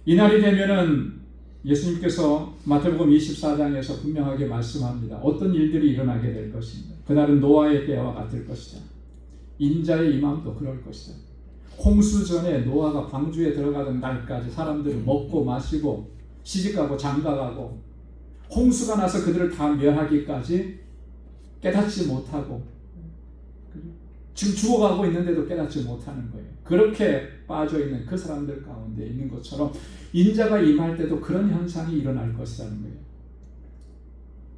이날이 되면은 예수님께서 마태복음 24장에서 분명하게 말씀합니다. 어떤 일들이 일어나게 될 것입니다. 그날은 노아의 때와 같을 것이다. 인자의 임함도 그럴 것이다. 홍수 전에 노아가 방주에 들어가던 날까지 사람들은 먹고 마시고 시집가고 장가가고 홍수가 나서 그들을 다 멸하기까지 깨닫지 못하고 지금 죽어가고 있는데도 깨닫지 못하는 거예요. 그렇게 빠져있는 그 사람들 가운데 있는 것처럼 인자가 임할 때도 그런 현상이 일어날 것이라는 거예요.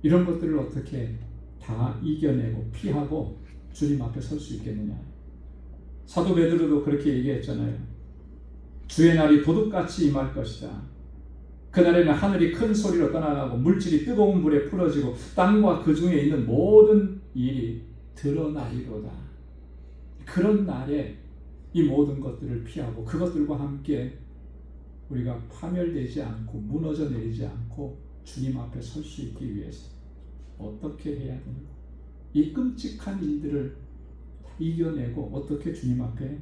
이런 것들을 어떻게 다 이겨내고 피하고 주님 앞에 설 수 있겠느냐. 사도 베드로도 그렇게 얘기했잖아요. 주의 날이 도둑같이 임할 것이다. 그날에는 하늘이 큰 소리로 떠나가고 물질이 뜨거운 불에 풀어지고 땅과 그 중에 있는 모든 일이 드러나리로다. 그런 날에 이 모든 것들을 피하고 그것들과 함께 우리가 파멸되지 않고 무너져 내리지 않고 주님 앞에 설 수 있기 위해서 어떻게 해야 되는가? 이 끔찍한 일들을 이겨내고 어떻게 주님 앞에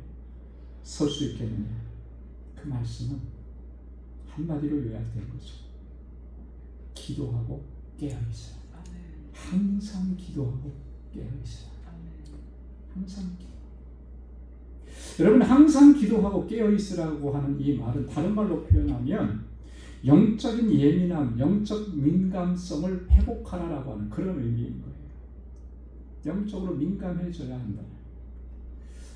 설 수 있겠느냐? 그 말씀은 한마디로 요약된 거죠. 기도하고 깨어있어라. 항상 기도하고 깨어있어라. 항상 기도. 여러분, 항상 기도하고 깨어있으라고 하는 이 말은 다른 말로 표현하면 영적인 예민함, 영적 민감성을 회복하라라고 하는 그런 의미인 거예요. 영적으로 민감해져야 한다.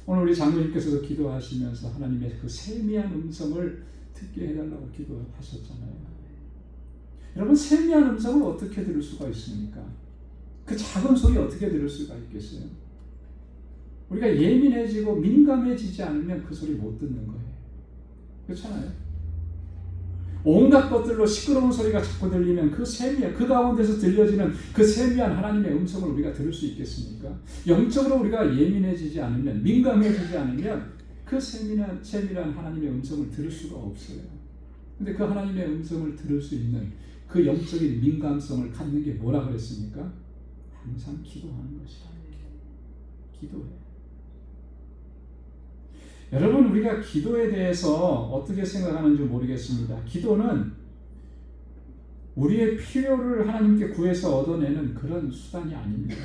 오늘 우리 장로님께서도 기도하시면서 하나님의 그 세미한 음성을 듣게 해달라고 기도하셨잖아요. 여러분, 세미한 음성을 어떻게 들을 수가 있습니까? 그 작은 소리 어떻게 들을 수가 있겠어요? 우리가 예민해지고 민감해지지 않으면 그 소리 못 듣는 거예요. 그렇잖아요. 온갖 것들로 시끄러운 소리가 자꾸 들리면 그 세미한, 그 가운데서 들려지는 그 세미한 하나님의 음성을 우리가 들을 수 있겠습니까? 영적으로 우리가 예민해지지 않으면, 민감해지지 않으면 그 세밀한 하나님의 음성을 들을 수가 없어요. 근데 그 하나님의 음성을 들을 수 있는 그 영적인 민감성을 갖는 게 뭐라 그랬습니까? 항상 기도하는 것이다. 기도해. 여러분, 우리가 기도에 대해서 어떻게 생각하는지 모르겠습니다. 기도는 우리의 필요를 하나님께 구해서 얻어내는 그런 수단이 아닙니다.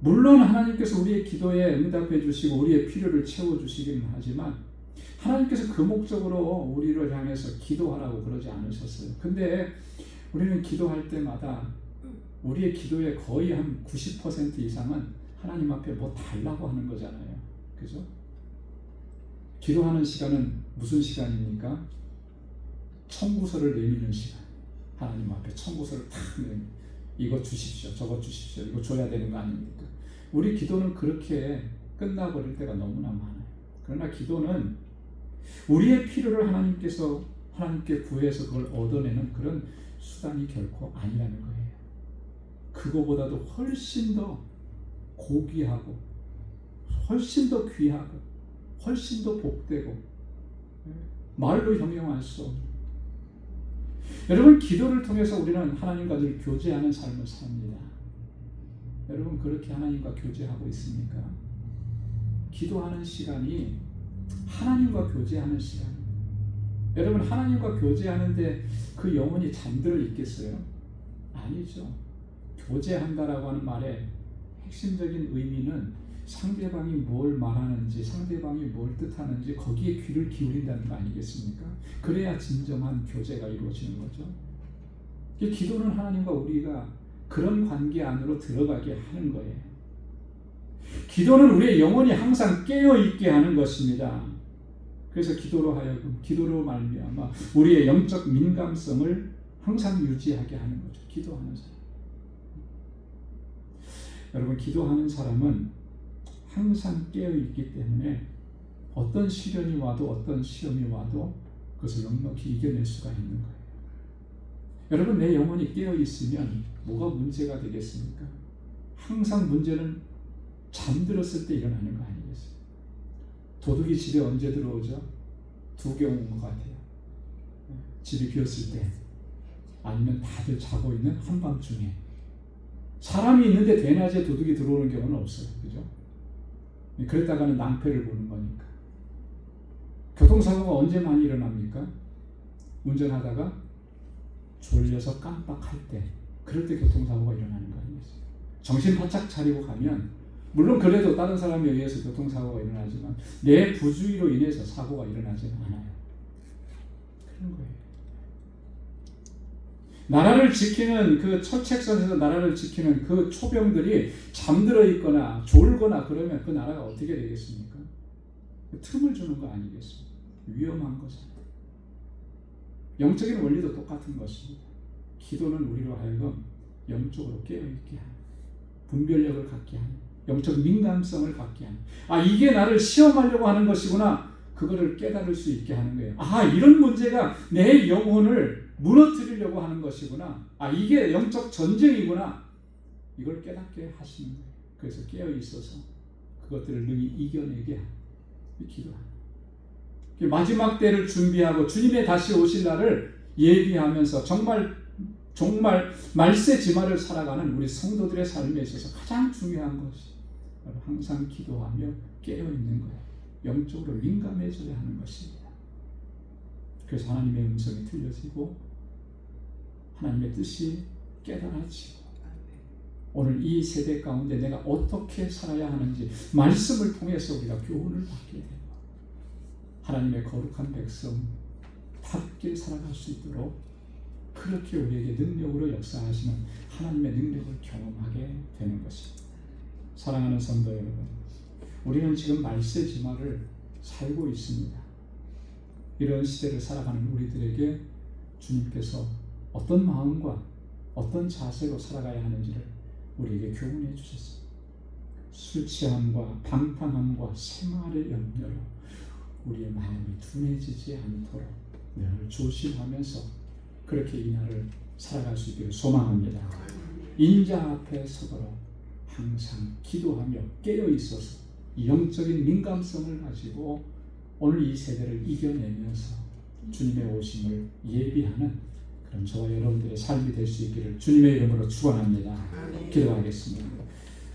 물론 하나님께서 우리의 기도에 응답해 주시고 우리의 필요를 채워주시기는 하지만 하나님께서 그 목적으로 우리를 향해서 기도하라고 그러지 않으셨어요. 근데 우리는 기도할 때마다 우리의 기도의 거의 한 90% 이상은 하나님 앞에 뭐 달라고 하는 거잖아요. 그죠? 기도하는 시간은 무슨 시간입니까? 청구서를 내미는 시간. 하나님 앞에 청구서를 탁 내밀. 이거 주십시오. 저거 주십시오. 이거 줘야 되는 거 아닙니까? 우리 기도는 그렇게 끝나버릴 때가 너무나 많아요. 그러나 기도는 우리의 필요를 하나님께 구해서 그걸 얻어내는 그런 수단이 결코 아니라는 거예요. 그거보다도 훨씬 더 고귀하고 훨씬 더 귀하고 훨씬 더 복되고 말로 형용할 수 없는, 여러분, 기도를 통해서 우리는 하나님과 늘 교제하는 삶을 삽니다. 여러분, 그렇게 하나님과 교제하고 있습니까? 기도하는 시간이 하나님과 교제하는 시간입니다. 여러분, 하나님과 교제하는데 그 영혼이 잠들어 있겠어요? 아니죠. 교제한다라고 하는 말의 핵심적인 의미는 상대방이 뭘 말하는지, 상대방이 뭘 뜻하는지 거기에 귀를 기울인다는 거 아니겠습니까? 그래야 진정한 교제가 이루어지는 거죠. 기도는 하나님과 우리가 그런 관계 안으로 들어가게 하는 거예요. 기도는 우리의 영혼이 항상 깨어있게 하는 것입니다. 그래서 기도로 말미암아 우리의 영적 민감성을 항상 유지하게 하는 거죠. 기도하는 사람. 여러분, 기도하는 사람은 항상 깨어있기 때문에 어떤 시련이 와도 어떤 시험이 와도 그것을 넉넉히 이겨낼 수가 있는 거예요. 여러분, 내 영혼이 깨어있으면 뭐가 문제가 되겠습니까? 항상 문제는 잠들었을 때 일어나는 거 아니겠어요? 도둑이 집에 언제 들어오죠? 두 경우인 것 같아요. 집이 비었을 때, 아니면 다들 자고 있는 한밤중에. 사람이 있는데 대낮에 도둑이 들어오는 경우는 없어요. 그죠? 그랬다가는 낭패를 보는 거니까. 교통사고가 언제 많이 일어납니까? 운전하다가 졸려서 깜빡할 때, 그럴 때 교통사고가 일어나는 거 아니겠어요? 정신 바짝 차리고 가면, 물론 그래도 다른 사람에 의해서 교통사고가 일어나지만 내 부주의로 인해서 사고가 일어나지는 않아요. 그런 거예요. 나라를 지키는 그 철책선에서 나라를 지키는 그 초병들이 잠들어 있거나 졸거나 그러면 그 나라가 어떻게 되겠습니까? 틈을 주는 거 아니겠습니까? 위험한 거잖아요. 영적인 원리도 똑같은 것입니다. 기도는 우리로 하여금 영적으로 깨어있게 하는, 분별력을 갖게 하는, 영적 민감성을 갖게 하는, 이게 나를 시험하려고 하는 것이구나, 그거를 깨달을 수 있게 하는 거예요. 이런 문제가 내 영혼을 무너뜨리려고 하는 것이구나, 이게 영적 전쟁이구나, 이걸 깨닫게 하시는 거예요. 그래서 깨어있어서 그것들을 능히 이겨내게 하는, 기도하는, 마지막 때를 준비하고 주님의 다시 오실 날을 예비하면서 정말 말세지마를 살아가는 우리 성도들의 삶에 있어서 가장 중요한 것이 항상 기도하며 깨어있는 거예요. 영적으로 민감해져야 하는 것입니다. 그래서 하나님의 음성이 들려지고 하나님의 뜻이 깨달아지고, 오늘 이 세대 가운데 내가 어떻게 살아야 하는지 말씀을 통해서 우리가 교훈을 받게 되고, 하나님의 거룩한 백성답게 살아갈 수 있도록 그렇게 우리에게 능력으로 역사하시는 하나님의 능력을 경험하게 되는 것입니다. 사랑하는 성도 여러분, 우리는 지금 말세지마를 살고 있습니다. 이런 시대를 살아가는 우리들에게 주님께서 어떤 마음과 어떤 자세로 살아가야 하는지를 우리에게 교훈해 주셨습니다. 술 취함과 방탕함과 생활의 염려로 우리의 마음이 둔해지지 않도록 늘 조심하면서 그렇게 이 날을 살아갈 수 있기를 소망합니다. 인자 앞에 서도록 항상 기도하며 깨어있어서 이 영적인 민감성을 가지고 오늘 이 세대를 이겨내면서 주님의 오심을 예비하는 그런 저와 여러분들의 삶이 될 수 있기를 주님의 이름으로 축원합니다. 기도하겠습니다.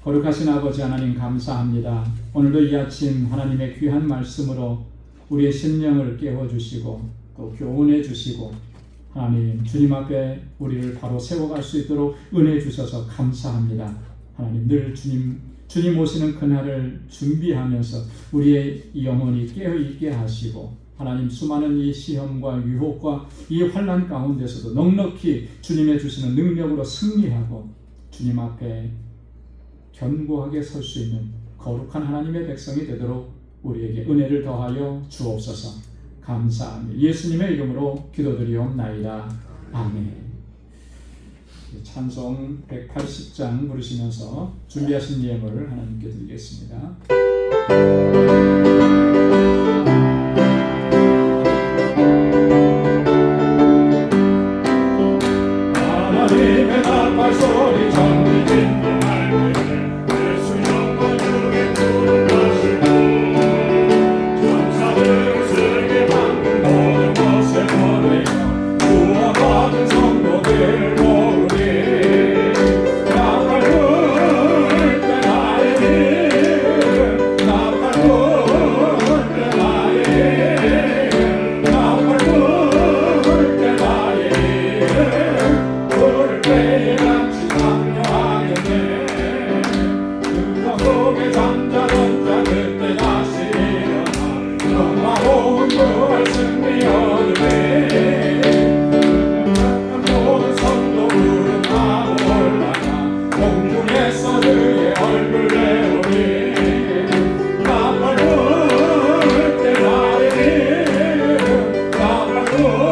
거룩하신 아버지 하나님, 감사합니다. 오늘도 이 아침 하나님의 귀한 말씀으로 우리의 심령을 깨워주시고 또 교훈해 주시고 하나님 주님 앞에 우리를 바로 세워갈 수 있도록 은혜 주셔서 감사합니다. 하나님 늘 주님 오시는 그날을 준비하면서 우리의 영혼이 깨어있게 하시고 하나님 수많은 이 시험과 유혹과 이 환난 가운데서도 넉넉히 주님의 주시는 능력으로 승리하고 주님 앞에 견고하게 설 수 있는 거룩한 하나님의 백성이 되도록 우리에게 은혜를 더하여 주옵소서. 감사합니다. 예수님의 이름으로 기도드리옵나이다. 아멘. 찬송 180장 부르시면서 준비하신 예물을 하나님께 드리겠습니다. 하나님의 나팔 소리 전리 진동할 때 예수 영광 중에 부르시고 천사들 세계 만든 모든 것을 보내어 구원받은 성도들을 모으리 나팔 불 때 나의 힘 나팔 불 때 나의 힘 나팔 불 때 나의 힘 불을 때에 같이 참여하겠네 그가 속에 잠자던 자 그때 다시 일어나 영화로운 부활 승리 얻으리 모든 성도들은 다 올라가 공중에서 그의 얼굴 내오리 나팔 불 때 나의 힘 나팔 불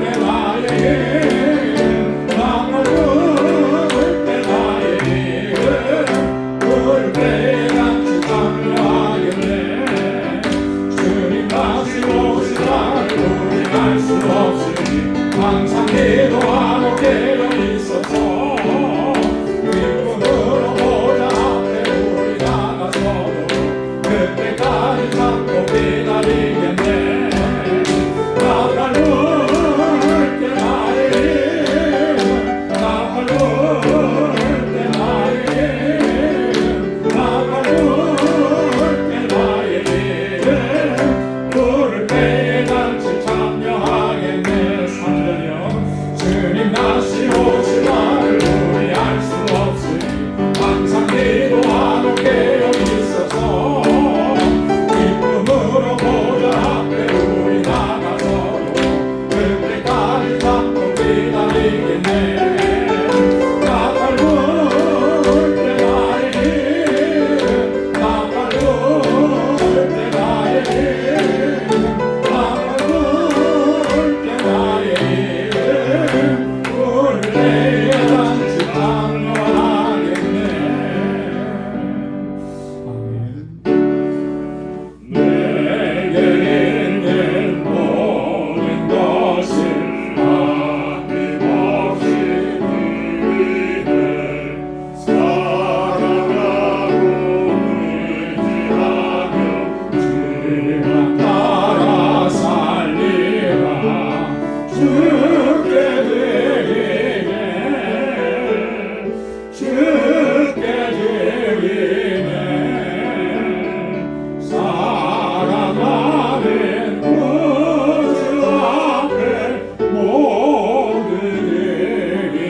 때 나의 힘 나팔 불 때 나의 힘 불 때에 같이 참여하겠네 주님 다시 오시다를 우리 알 수 없으니 항상 기도하고 깨어 있어서 기쁨으로 보좌 앞에 우리 나가서도 그때까지 참고 기다리겠네 나팔 불 때 나의 힘 나팔 불 때 나의 힘 나팔 불 때 나의 힘 부를 때에 같이 참여하겠네 3절이요 주님 다시 오시다를 우리 알 수 없으니 항상 기도하고 깨어 있어서 기쁨으로 보좌 앞에 우리 나가서도 그때까지 참고 기다리겠네 나팔 불 때 나의 힘 나팔 불 때 나의 힘 나팔 불 때 나의 힘 부를 때에 같이 참여하겠네 아멘. 내게 있는 모든 것을 아낌없이 드리네 사랑하고 의지하며 주만 따라 살리라 주께 드리네 주께 드리네 사랑하는 구주 앞에 모두 드리네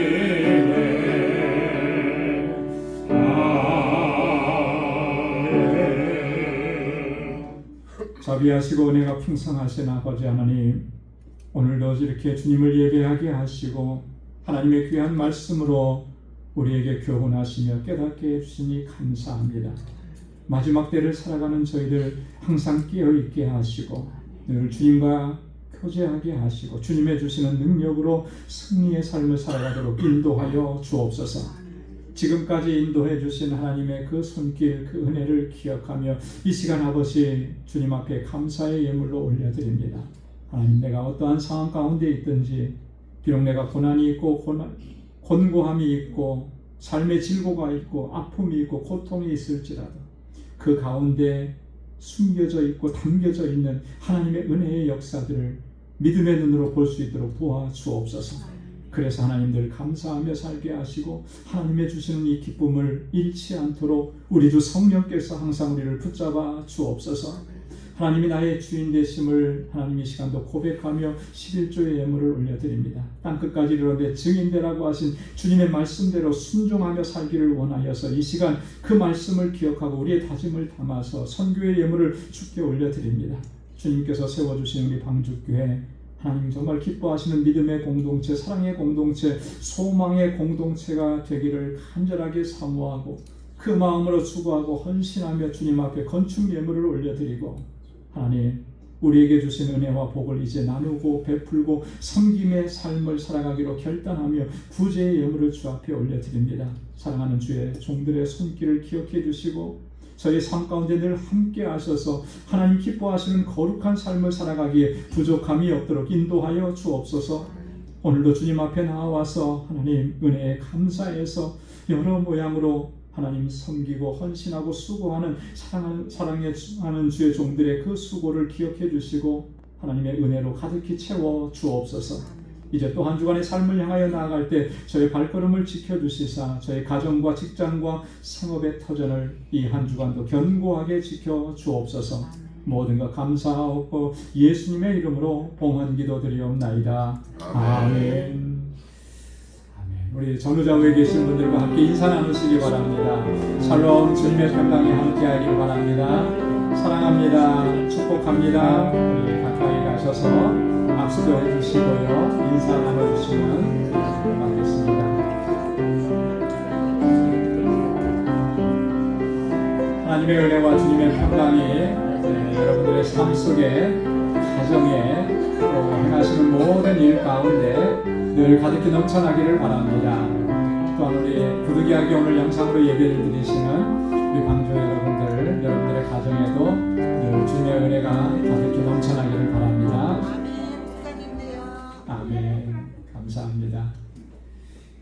아멘 자비하시고 은혜가 풍성하신 아버지 하나님 오늘도 이렇게 주님을 예배하게 하시고 하나님의 귀한 말씀으로 우리에게 교훈하시며 깨닫게 해주시니 감사합니다. 마지막 때를 살아가는 저희들 항상 깨어있게 하시고 늘 주님과 교제하게 하시고 주님의 주시는 능력으로 승리의 삶을 살아가도록 인도하여 주옵소서. 지금까지 인도해 주신 하나님의 그 손길 그 은혜를 기억하며 이 시간 아버지 주님 앞에 감사의 예물로 올려드립니다. 하나님 내가 어떠한 상황 가운데 있든지 비록 내가 고난이 있고 곤고함이 있고 삶의 질고가 있고 아픔이 있고 고통이 있을지라도 그 가운데 숨겨져 있고 담겨져 있는 하나님의 은혜의 역사들을 믿음의 눈으로 볼 수 있도록 도와주옵소서. 그래서 하나님들 감사하며 살게 하시고 하나님의 주시는 이 기쁨을 잃지 않도록 우리 주 성령께서 항상 우리를 붙잡아 주옵소서. 하나님이 나의 주인 되심을 하나님 이 시간도 고백하며 11조의 예물을 올려드립니다. 땅끝까지 이르러 내 증인되라고 하신 주님의 말씀대로 순종하며 살기를 원하여서 이 시간 그 말씀을 기억하고 우리의 다짐을 담아서 선교의 예물을 주께 올려드립니다. 주님께서 세워주신 우리 방주교회 하나님 정말 기뻐하시는 믿음의 공동체, 사랑의 공동체, 소망의 공동체가 되기를 간절하게 사모하고 그 마음으로 추구하고 헌신하며 주님 앞에 건축 예물을 올려드리고 하나님 우리에게 주신 은혜와 복을 이제 나누고 베풀고 섬김의 삶을 살아가기로 결단하며 구제의 예물을 주 앞에 올려드립니다. 사랑하는 주의 종들의 손길을 기억해 주시고 저희 삶 가운데 늘 함께 하셔서 하나님 기뻐하시는 거룩한 삶을 살아가기에 부족함이 없도록 인도하여 주옵소서. 오늘도 주님 앞에 나와서 하나님 은혜에 감사해서 여러 모양으로 하나님 섬기고 헌신하고 수고하는 사랑하는 주의 종들의 그 수고를 기억해 주시고 하나님의 은혜로 가득히 채워 주옵소서. 이제 또 한 주간의 삶을 향하여 나아갈 때 저의 발걸음을 지켜주시사 저의 가정과 직장과 생업의 터전을 이 한 주간도 견고하게 지켜 주옵소서. 모든 것 감사하고 예수님의 이름으로 봉헌 기도드리옵나이다. 아멘. 우리 전우좌우에 계신 분들과 함께 인사 나누시기 바랍니다. 샬롬 주님의 평강이 함께하기를 바랍니다. 사랑합니다. 축복합니다. 우리 가까이 가셔서 악수도 해주시고요. 인사 나눠주시면 고맙겠습니다. 하나님의 은혜와 주님의 평강이 여러분들의 삶 속에 가정에 또 행하시는 모든 일 가운데 늘 가득히 넘쳐나기를 바랍니다. 또한 우리 부득이하게 오늘 영상으로 예배를 드리시는 우리 방주 여러분들, 여러분들의 가정에도 늘 주님의 은혜가 가득히 넘쳐나기를 바랍니다. 아멘. 감사합니다.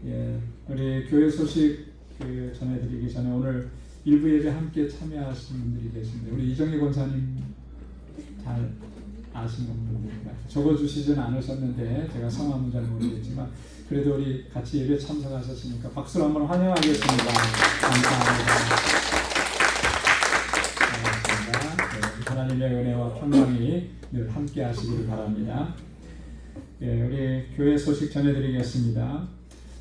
예, 우리 교회 소식 전해드리기 전에 오늘 일부 예배 함께 참여하신 분들이 계신데 우리 이정희 권사님 잘 아시는 분들인가요? 적어주시진 않으셨는데 제가 성함은 잘 모르겠지만 그래도 우리 같이 예배 참석하셨으니까 박수로 한번 환영하겠습니다. 감사합니다. 고맙습니다. 하나님의 은혜와 평강이 늘 함께 하시기를 바랍니다. 예, 우리 교회 소식 전해드리겠습니다.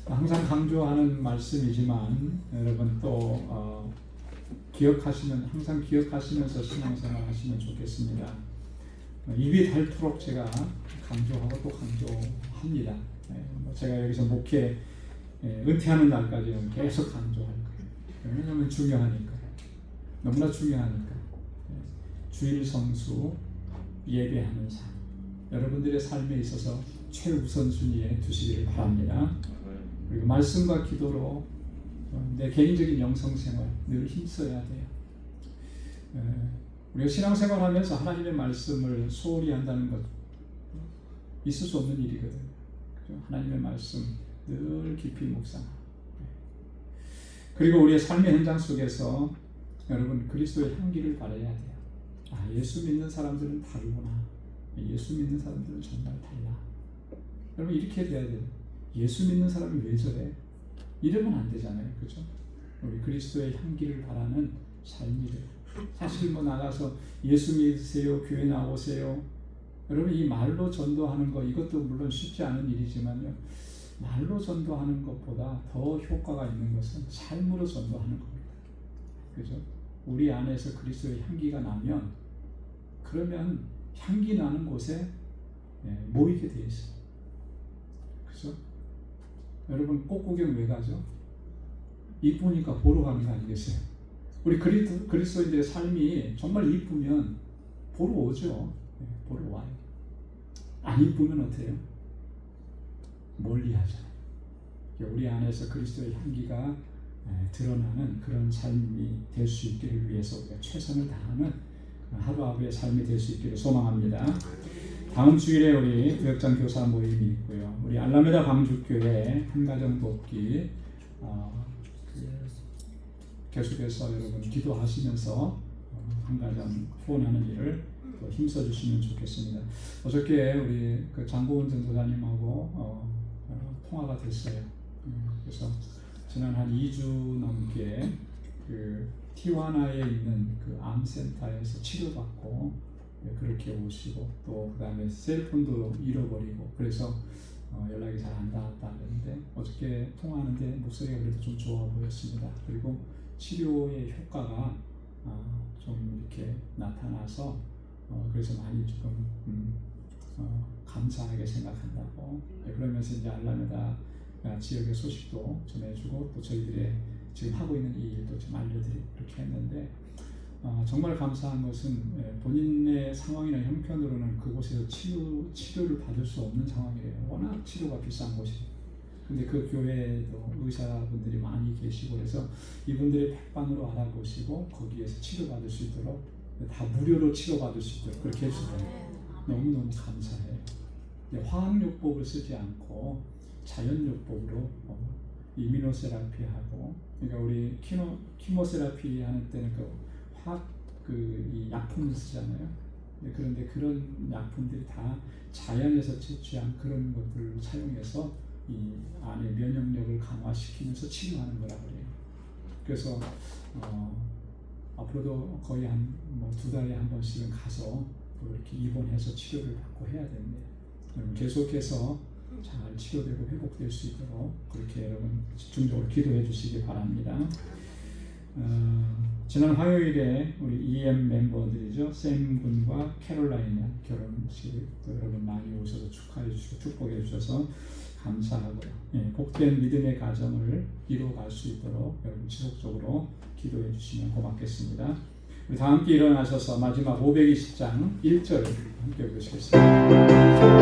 항상 강조하는 말씀이지만 여러분 또 항상 기억하시면서 신앙생활 하시면 좋겠습니다. 입이 닳도록 제가 강조하고 또 강조합니다. 제가 여기서 목회 은퇴하는 날까지는 계속 강조할 거예요. 왜냐하면 중요하니까. 너무나 중요하니까. 주일 성수, 예배하는 삶. 여러분들의 삶에 있어서 최우선순위에 두시기를 바랍니다. 그리고 말씀과 기도로 내 개인적인 영성생활 늘 힘써야 돼요. 우리가 신앙생활하면서 하나님의 말씀을 소홀히 한다는 것 있을 수 없는 일이거든요. 하나님의 말씀 늘 깊이 묵상하고 그리고 우리의 삶의 현장 속에서 여러분 그리스도의 향기를 발해야 돼요. 예수 믿는 사람들은 다르구나. 예수 믿는 사람들은 정말 달라. 여러분 이렇게 돼야 돼요. 예수 믿는 사람이 왜 저래? 이러면 안 되잖아요. 그렇죠? 우리 그리스도의 향기를 바라는 삶이 돼요. 사실 나가서 예수 믿으세요, 교회 나오세요. 여러분 이 말로 전도하는 거 이것도 물론 쉽지 않은 일이지만요. 말로 전도하는 것보다 더 효과가 있는 것은 삶으로 전도하는 겁니다. 그죠? 우리 안에서 그리스도의 향기가 나면 그러면 향기 나는 곳에 모이게 돼 있어요. 그죠? 여러분 꽃구경 왜 가죠? 이쁘니까 보러 가는 거 아니겠어요? 우리 그리스도인들의 삶이 정말 이쁘면 보러 오죠. 보러 와요. 안 이쁘면 어때요? 멀리 하잖아요. 우리 안에서 그리스도의 향기가 드러나는 그런 삶이 될 수 있기를 위해서 우리가 최선을 다하는 하루하루의 삶이 될 수 있기를 소망합니다. 다음 주일에 우리 구역장 교사 모임이 있고요. 우리 알라메다 방주교회 한가정 돕기 계속해서 여러분 기도하시면서 한가정 후원하는 일을 더 힘써주시면 좋겠습니다. 어저께 우리 그 장고은 전도사님하고 통화가 됐어요. 그래서 지난 한 2주 넘게 그 티와나에 있는 그 암센터에서 치료받고 그렇게 오시고 또 그다음에 셀폰도 잃어버리고 그래서 연락이 잘 안 닿았다 그랬는데 어저께 통화하는데 목소리가 그래도 좀 좋아 보였습니다. 그리고 치료의 효과가 좀 이렇게 나타나서 그래서 많이 조금 감사하게 생각한다고 그러면서 이제 알라메다 지역의 소식도 전해주고 또 저희들의 지금 하고 있는 이 일도 좀 알려드리고 그렇게 했는데 정말 감사한 것은 본인의 상황이나 형편으로는 그곳에서 치료를 받을 수 없는 상황이에요. 워낙 치료가 비싼 곳이에요. 근데 그 교회에도 의사분들이 많이 계시고 그래서 이분들의 백방으로 알아보시고 거기에서 치료받을 수 있도록 다 무료로 치료받을 수 있도록 그렇게 해주더라고요. 너무너무 감사해요. 화학요법을 쓰지 않고 자연요법으로 이뮤노세라피하고 그러니까 우리 키모세라피 하는 때는 이 약품을 쓰잖아요. 그런데 그런 약품들이 다 자연에서 채취한 그런 것들을 사용해서 이 안에 면역력을 강화시키면서 치료하는 거라고 그래요. 그래서 앞으로도 거의 한 2달에 한 번씩은 가서 또 이렇게 입원해서 치료를 받고 해야 됩니다. 여러분 계속해서 잘 치료되고 회복될 수 있도록 그렇게 여러분 집중적으로 기도해 주시기 바랍니다. 지난 화요일에 우리 EM 멤버들이죠. 샘 군과 캐롤라이나 결혼식 또 여러분 많이 오셔서 축하해 주시고 축복해 주셔서 감사하고요. 복된 믿음의 가정을 이루어갈 수 있도록 여러분 지속적으로 기도해 주시면 고맙겠습니다. 우리 다 함께 일어나셔서 마지막 520장 1절 함께 보시겠습니다.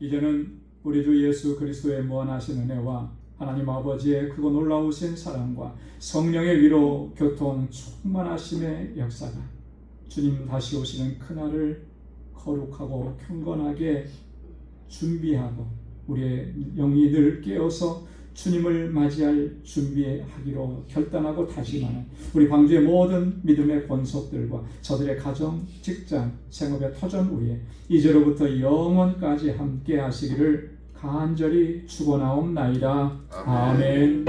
이제는 우리 주 예수 그리스도의 무한하신 은혜와 하나님 아버지의 크고 놀라우신 사랑과 성령의 위로 교통 충만하심의 역사가 주님 다시 오시는 그날을 거룩하고 경건하게 준비하고 우리의 영이 늘 깨어서 주님을 맞이할 준비하기로 결단하고 다짐하는 우리 광주의 모든 믿음의 권속들과 저들의 가정, 직장, 생업의 터전 위에 이제로부터 영원까지 함께 하시기를 간절히 축원하옵나이다. 아멘.